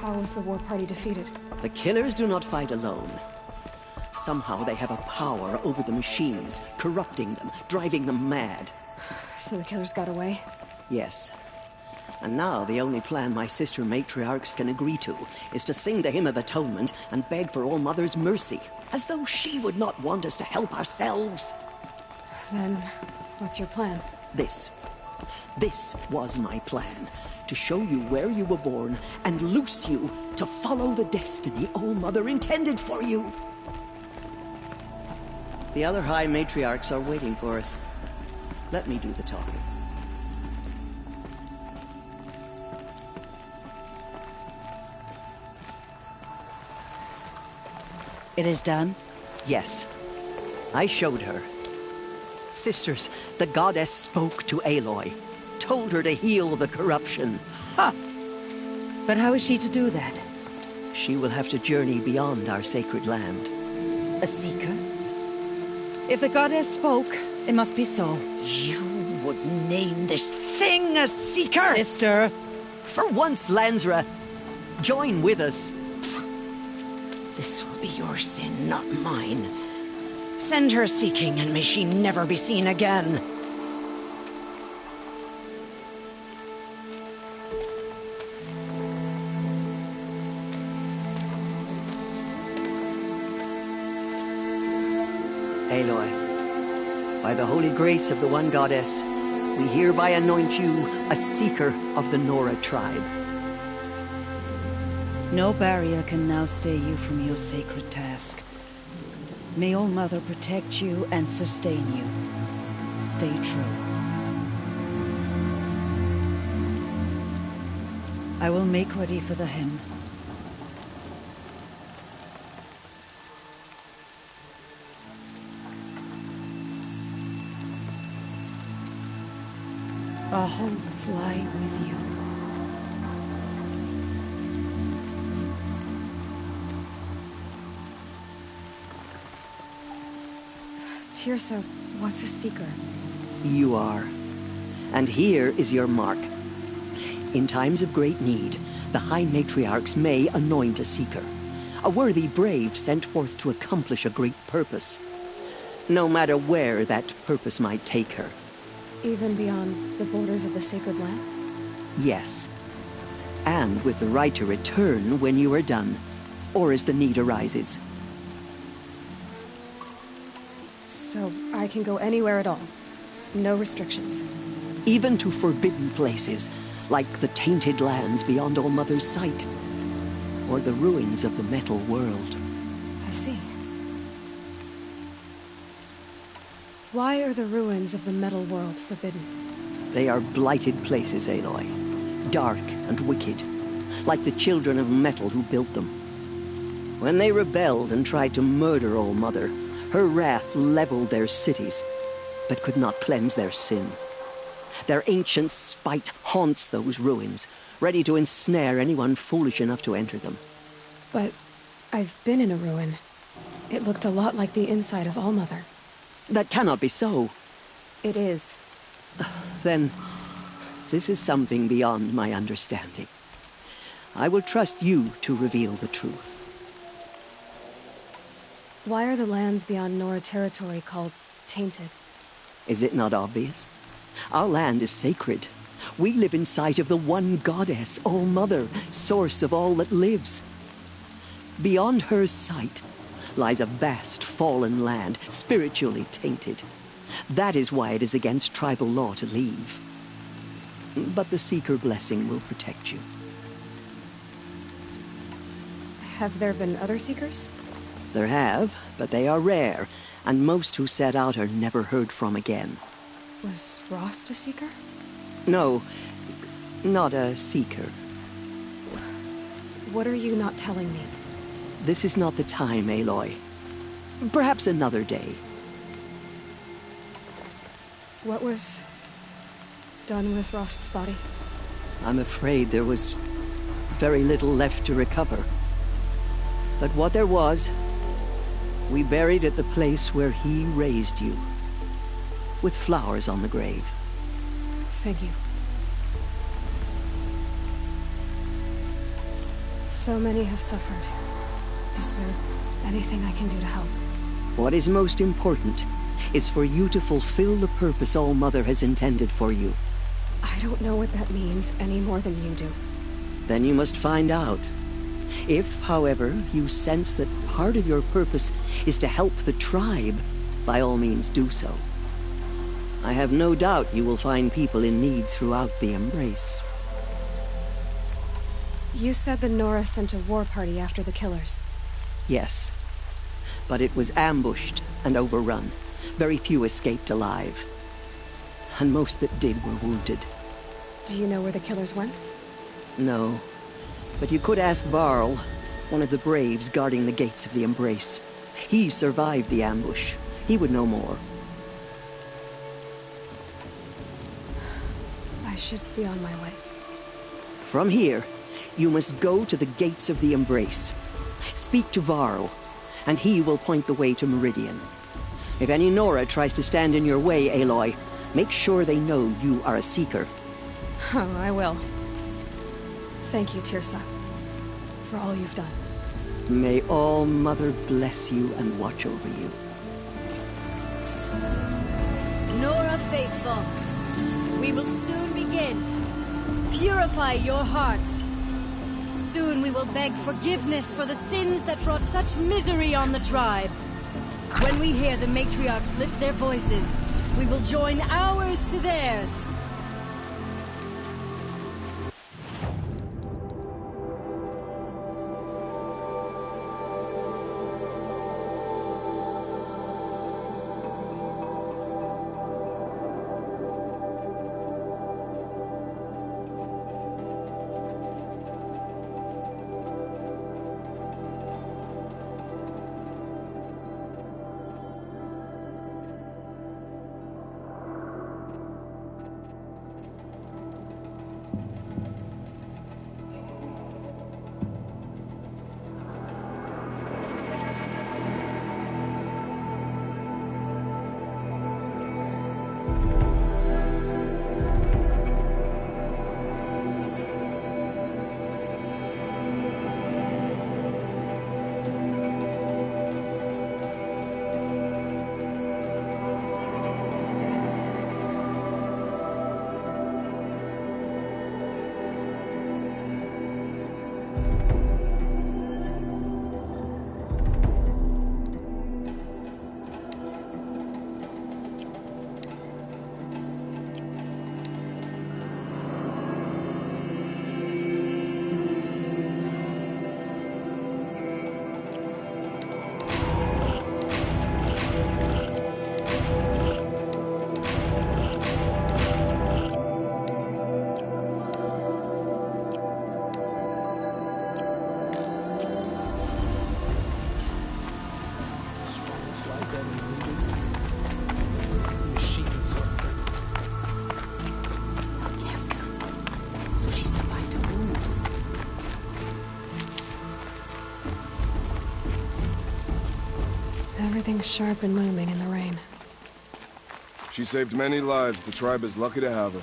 How was the war party defeated? The killers do not fight alone. Somehow they have a power over the machines, corrupting them, driving them mad. So the killers got away? Yes. And now the only plan my sister matriarchs can agree to is to sing the Hymn of Atonement and beg for All-Mother's mercy, as though she would not want us to help ourselves. Then, what's your plan? This was my plan. To show you where you were born and loose you to follow the destiny All-Mother intended for you. The other High Matriarchs are waiting for us. Let me do the talking. It is done? Yes. I showed her. Sisters, the goddess spoke to Aloy. Told her to heal the corruption. Ha! But how is she to do that? She will have to journey beyond our sacred land. A seeker? If the goddess spoke, It must be so. You would name this thing a Seeker? Sister! For once, Lansra, join with us. This will be your sin, not mine. Send her seeking, and may she never be seen again. Aloy, by the holy grace of the one goddess, we hereby anoint you a Seeker of the Nora tribe. No barrier can now stay you from your sacred task. May All Mother protect you and sustain you. Stay true. I will make ready for the hymn. Our hopes lie with you. Tirsa, what's a Seeker? You are. And here is your mark. In times of great need, the High Matriarchs may anoint a Seeker. A worthy brave sent forth to accomplish a great purpose. No matter where that purpose might take her. Even beyond the borders of the sacred land? Yes. And with the right to return when you are done, or as the need arises. So I can go anywhere at all? No restrictions? Even to forbidden places, like the tainted lands beyond All Mother's sight. Or the ruins of the metal world. I see. Why are the ruins of the metal world forbidden? They are blighted places, Aloy. Dark and wicked. Like the children of metal who built them. When they rebelled and tried to murder All Mother, her wrath leveled their cities, but could not cleanse their sin. Their ancient spite haunts those ruins, ready to ensnare anyone foolish enough to enter them. But I've been in a ruin. It looked a lot like the inside of All Mother. That cannot be so. It is. Then, this is something beyond my understanding. I will trust you to reveal the truth. Why are the lands beyond Nora territory called tainted? Is it not obvious? Our land is sacred. We live in sight of the one goddess, All Mother, source of all that lives. Beyond her sight lies a vast fallen land, spiritually tainted. That is why it is against tribal law to leave. But the Seeker blessing will protect you. Have there been other Seekers? There have, but they are rare, and most who set out are never heard from again. Was Rost a Seeker? No, not a Seeker. What are you not telling me? This is not the time, Aloy. Perhaps another day. What was done with Rost's body? I'm afraid there was very little left to recover. But what there was, we buried at the place where he raised you, with flowers on the grave. Thank you. So many have suffered. Is there anything I can do to help? What is most important is for you to fulfill the purpose All Mother has intended for you. I don't know what that means any more than you do. Then you must find out. If, however, you sense that part of your purpose is to help the tribe, by all means do so. I have no doubt you will find people in need throughout the Embrace. You said the Nora sent a war party after the killers. Yes. But it was ambushed and overrun. Very few escaped alive. And most that did were wounded. Do you know where the killers went? No. But you could ask Varl, one of the braves guarding the gates of the Embrace. He survived the ambush. He would know more. I should be on my way. From here, you must go to the gates of the Embrace. Speak to Varl, and he will point the way to Meridian. If any Nora tries to stand in your way, Aloy, make sure they know you are a Seeker. Oh, I will. Thank you, Tirsa, for all you've done. May All Mother bless you and watch over you. Nora faithful, we will soon begin. Purify your hearts. Soon we will beg forgiveness for the sins that brought such misery on the tribe. When we hear the matriarchs lift their voices, we will join ours to theirs. Everything's sharp and looming in the rain. She saved many lives. The tribe is lucky to have her.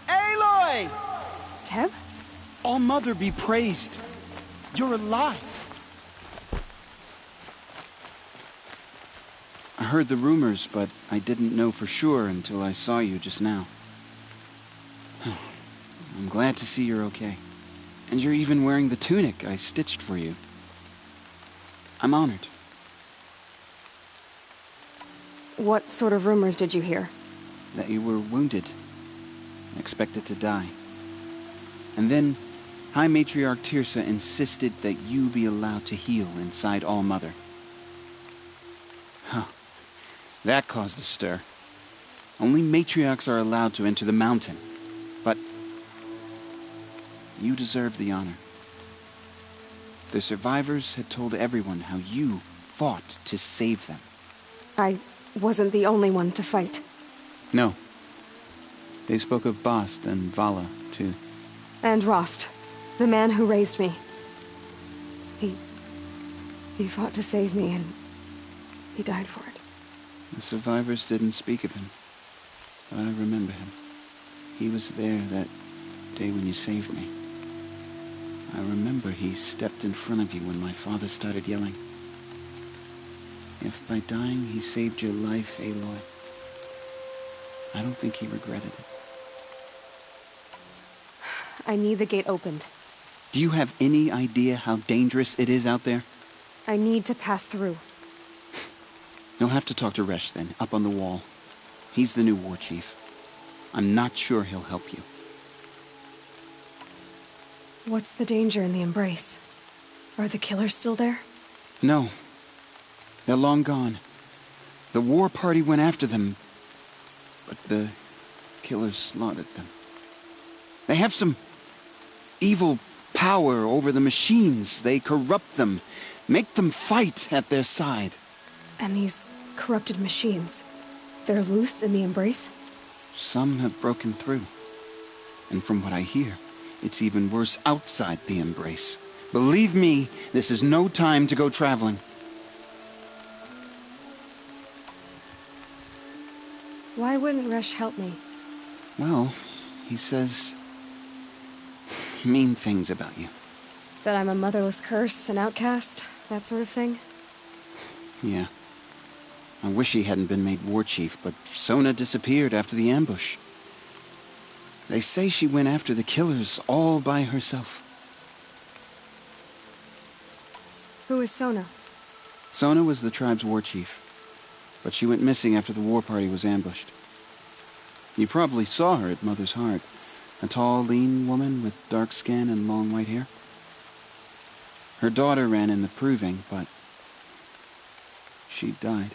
Aloy! Teb? All Mother be praised. You're alive. I heard the rumors, but I didn't know for sure until I saw you just now. I'm glad to see you're okay. And you're even wearing the tunic I stitched for you. I'm honored. What sort of rumors did you hear? That you were wounded. Expected to die. And then, High Matriarch Tirsa insisted that you be allowed to heal inside All Mother. Huh. That caused a stir. Only matriarchs are allowed to enter the mountain. But you deserve the honor. The survivors had told everyone how you fought to save them. I wasn't the only one to fight. No. They spoke of Bast and Vala, too. And Rost, the man who raised me. He fought to save me, and he died for it. The survivors didn't speak of him, but I remember him. He was there that day when you saved me. I remember he stepped in front of you when my father started yelling. If by dying he saved your life, Aloy, I don't think he regretted it. I need the gate opened. Do you have any idea how dangerous it is out there? I need to pass through. You'll have to talk to Resh then, up on the wall. He's the new war chief. I'm not sure he'll help you. What's the danger in the embrace? Are the killers still there? No. They're long gone. The war party went after them, but the killers slaughtered them. They have some evil power over the machines. They corrupt them, make them fight at their side. And these corrupted machines, they're loose in the embrace? Some have broken through. And from what I hear, it's even worse outside the embrace. Believe me, this is no time to go traveling. Why wouldn't Resh help me? Well, he says mean things about you. That I'm a motherless curse, an outcast, that sort of thing? Yeah. I wish he hadn't been made war chief, but Sona disappeared after the ambush. They say she went after the killers all by herself. Who is Sona? Sona was the tribe's war chief, but she went missing after the war party was ambushed. You probably saw her at Mother's Heart. A tall, lean woman with dark skin and long white hair. Her daughter ran in the proving, but she died.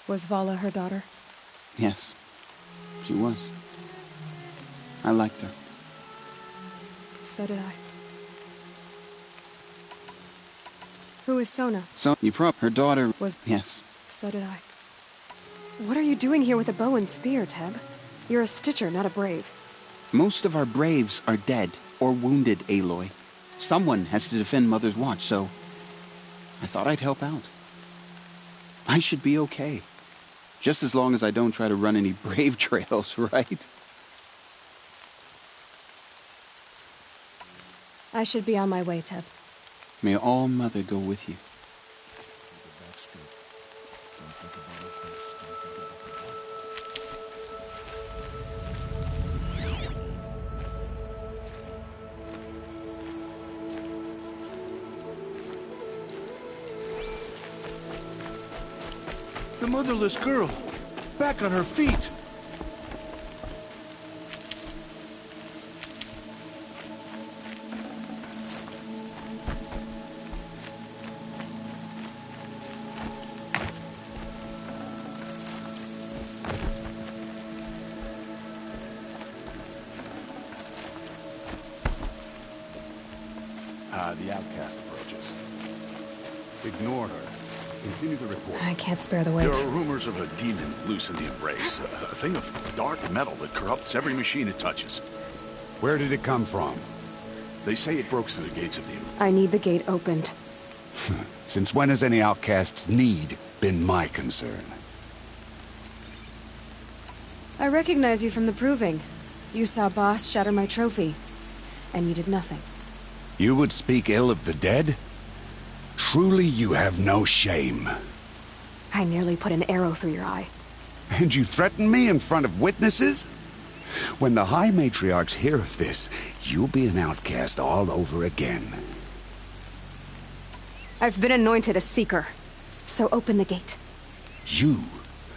Was Vala her daughter? Yes, she was. I liked her. So did I. Who is Sona? Her daughter was... Yes. So did I. What are you doing here with a bow and spear, Teb? You're a Stitcher, not a Brave. Most of our Braves are dead or wounded, Aloy. Someone has to defend Mother's Watch, so I thought I'd help out. I should be okay. Just as long as I don't try to run any Brave trails, right? I should be on my way, Teb. May All Mother go with you. The motherless girl, back on her feet. The outcast approaches. Ignore her. Continue the report. I can't spare the weight. There are rumors of a demon loose in the embrace. A thing of dark metal that corrupts every machine it touches. Where did it come from? They say it broke through the gates of the... I need the gate opened. Since when has any outcast's need been my concern? I recognize you from the proving. You saw Boss shatter my trophy. And you did nothing. You would speak ill of the dead? Truly you have no shame. I nearly put an arrow through your eye. And you threaten me in front of witnesses? When the High Matriarchs hear of this, you'll be an outcast all over again. I've been anointed a Seeker. So open the gate. You?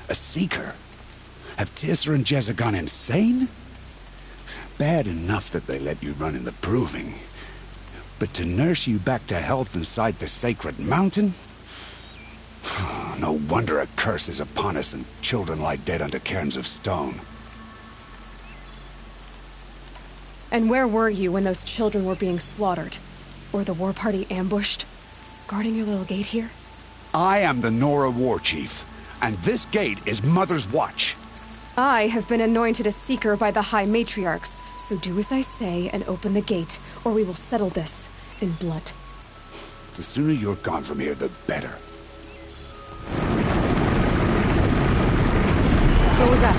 A Seeker? Have Tissa and Jezza gone insane? Bad enough that they let you run in the proving. But to nurse you back to health inside the sacred mountain? No wonder a curse is upon us and children lie dead under cairns of stone. And where were you when those children were being slaughtered? Or the war party ambushed? Guarding your little gate here? I am the Nora War Chief, and this gate is Mother's Watch. I have been anointed a Seeker by the High Matriarchs, so do as I say and open the gate, or we will settle this in blood. The sooner you're gone from here, the better. that?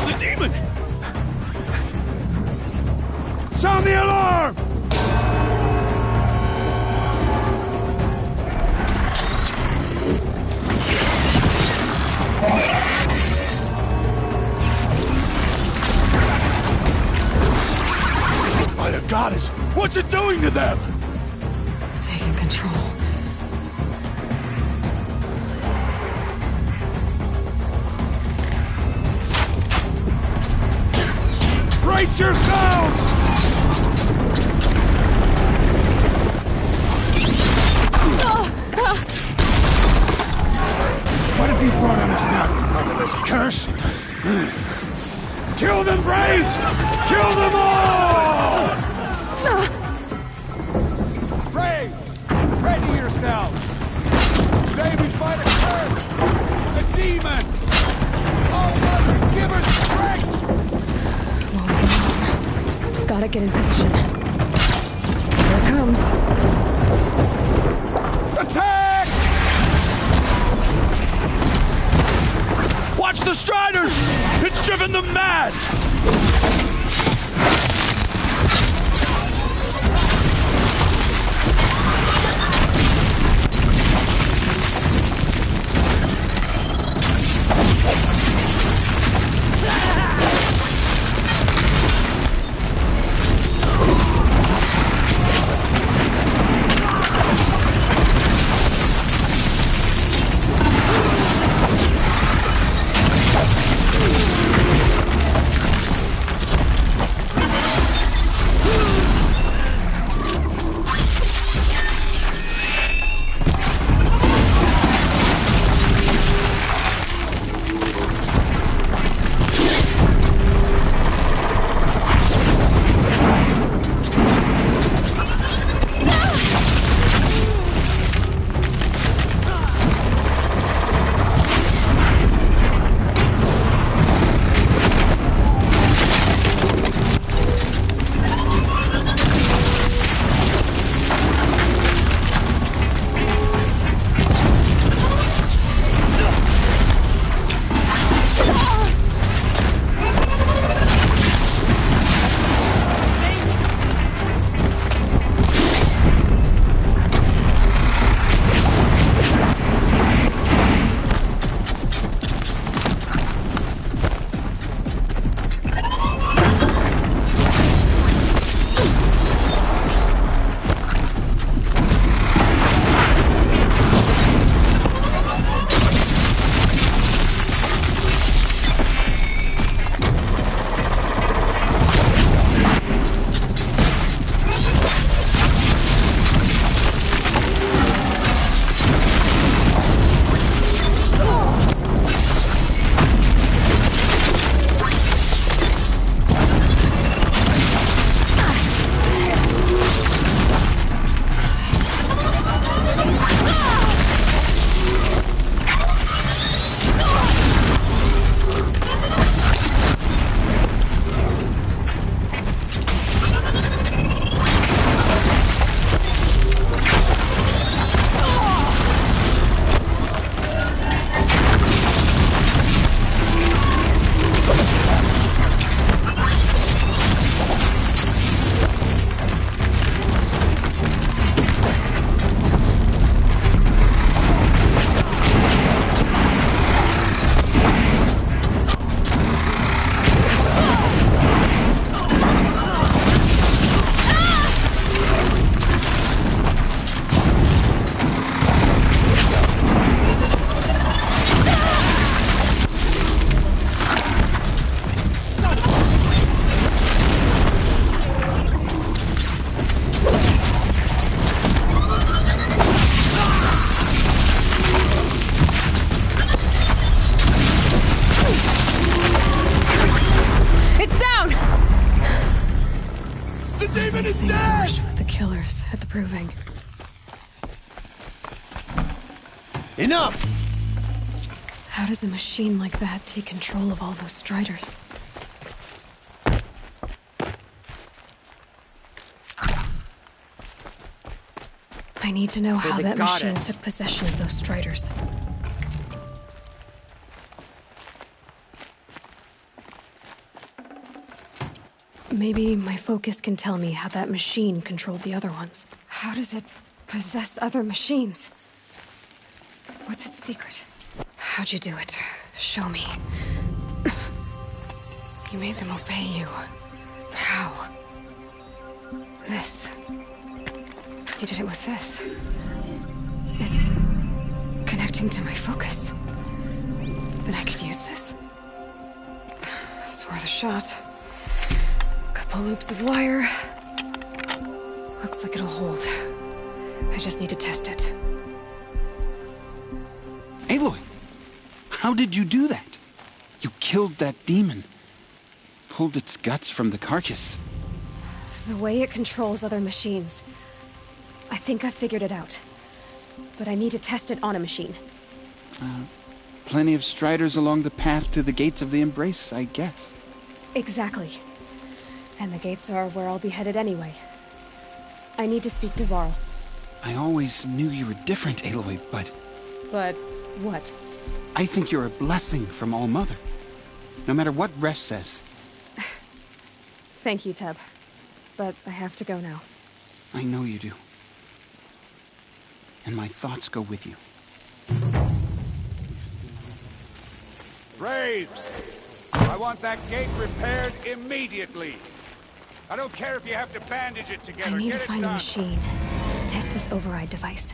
The demon! Sound the alarm! By the goddess, what's it doing to them? Taking control. Brace yourselves! What have you brought on us now, under this curse? Kill them, Braves! Kill them all! Braves, ready yourselves! Today we fight a curse! A demon! Oh, Mother, give us strength! Gotta get in position. Here it comes. Attack! Watch the Striders! It's driven them mad! Enough! How does a machine like that take control of all those Striders? I need to know how that machine took possession of those Striders. Maybe my focus can tell me how that machine controlled the other ones. How does it possess other machines? What's its secret? How'd you do it? Show me. You made them obey you. How? This. You did it with this. It's connecting to my focus. Then I could use this. It's worth a shot. Couple loops of wire. Looks like it'll hold. I just need to test it. Aloy, how did you do that? You killed that demon. Pulled its guts from the carcass. The way it controls other machines. I think I figured it out. But I need to test it on a machine. Plenty of Striders along the path to the gates of the Embrace, I guess. Exactly. And the gates are where I'll be headed anyway. I need to speak to Varl. I always knew you were different, Aloy, but... But what? I think you're a blessing from All-Mother. No matter what Resh says. Thank you, Teb. But I have to go now. I know you do. And my thoughts go with you. Braves! I want that gate repaired immediately. I don't care if you have to bandage it together. I need to Get it find a done. machine. Test this override device.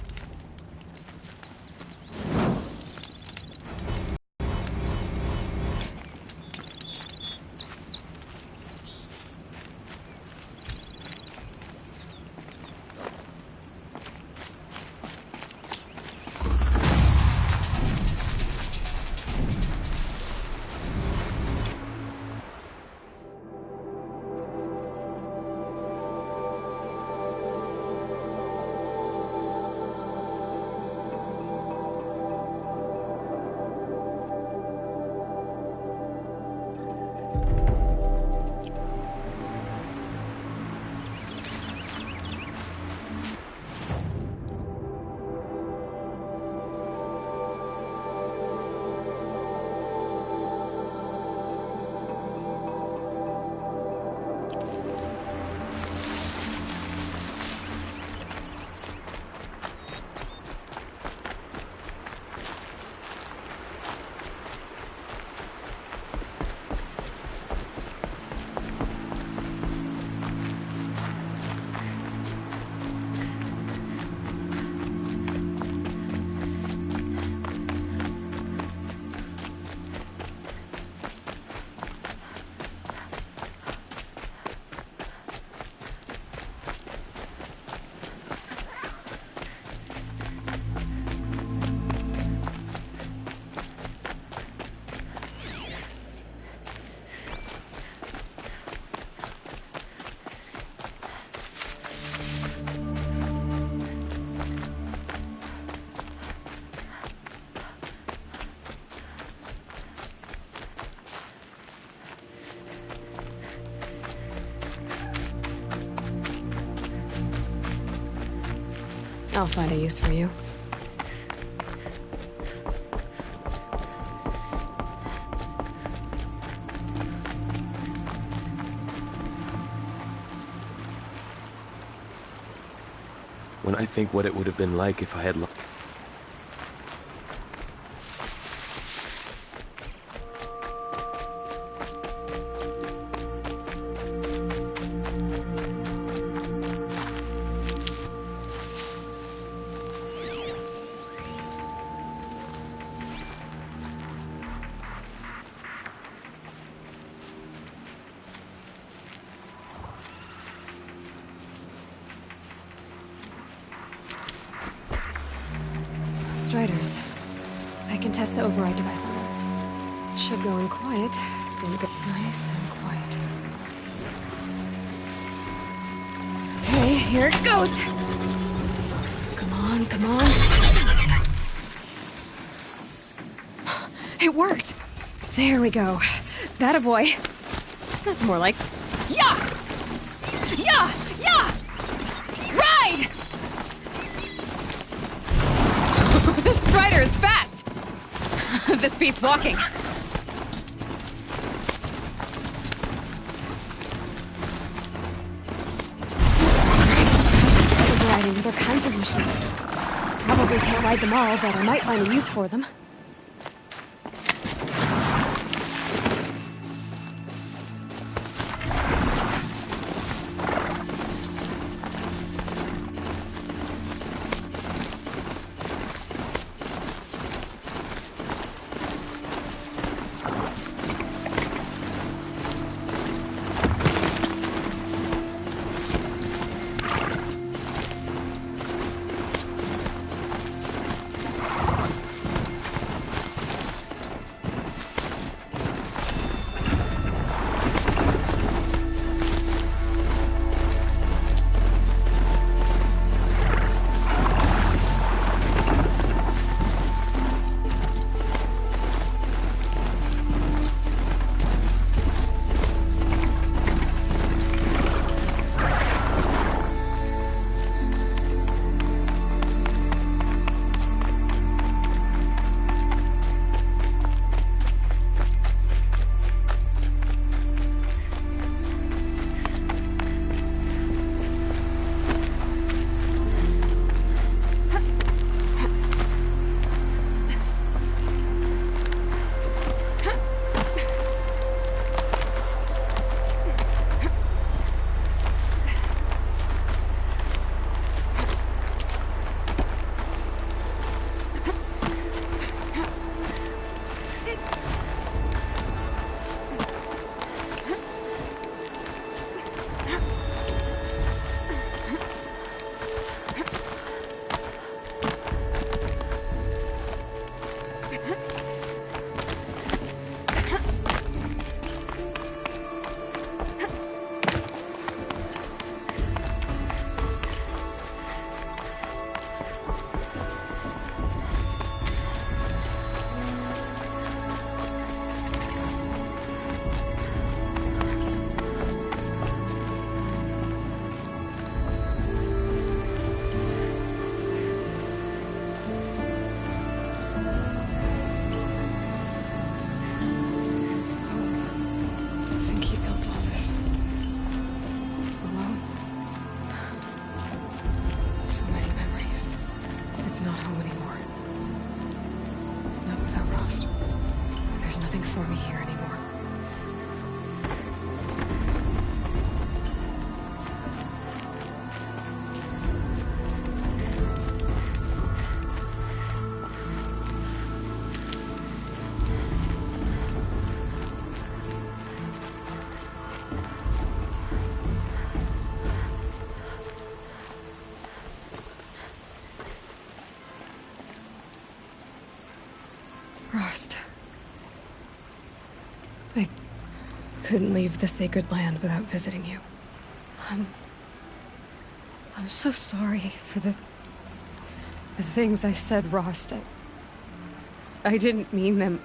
I'll find a use for you. When I think what it would have been like if I had... Striders. I can test the override device on them. Should go in quiet. Didn't go nice and quiet. Okay, here it goes. Come on, come on. It worked! There we go. That a boy. That's more like... Yeah! Yeah! Yeah! Ride! This strider is fast! This beats walking. Riding other kinds of machines. Probably can't ride them all, but I might find a use for them. I couldn't leave the sacred land without visiting you. I'm so sorry for the things I said, Rost. I didn't mean them.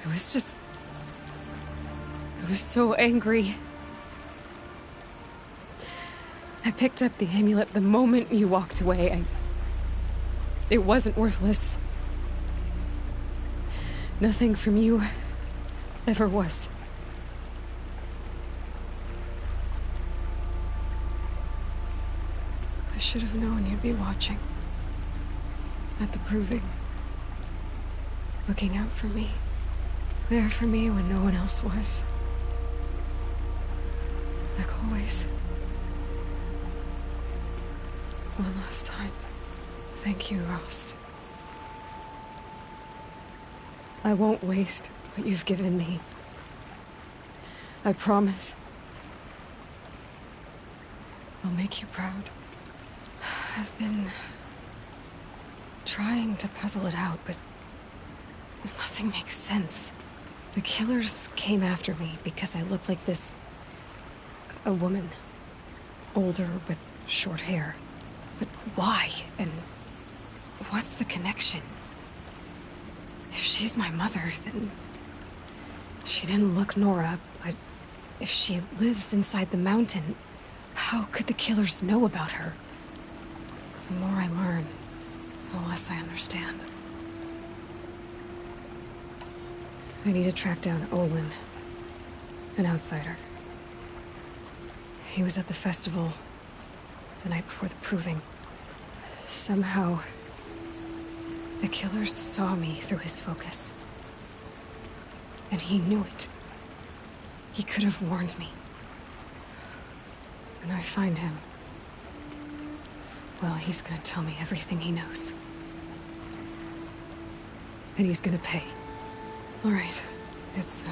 I was so angry. I picked up the amulet the moment you walked away. It wasn't worthless. Nothing from you ever was. I should have known you'd be watching. At the proving. Looking out for me. There for me when no one else was. Like always. One last time. Thank you, Rost. I won't waste what you've given me. I promise. I'll make you proud. I've been trying to puzzle it out, but nothing makes sense. The killers came after me because I looked like this... a woman. Older with short hair. But why? And what's the connection? If she's my mother, then... She didn't look Nora, but if she lives inside the mountain, how could the killers know about her? The more I learn, the less I understand. I need to track down Olin, an outsider. He was at the festival the night before the proving. Somehow, the killers saw me through his focus. And he knew it. He could have warned me. When I find him, well, he's gonna tell me everything he knows. And he's gonna pay. All right, it's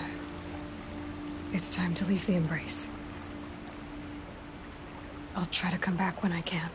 time to leave the Embrace. I'll try to come back when I can.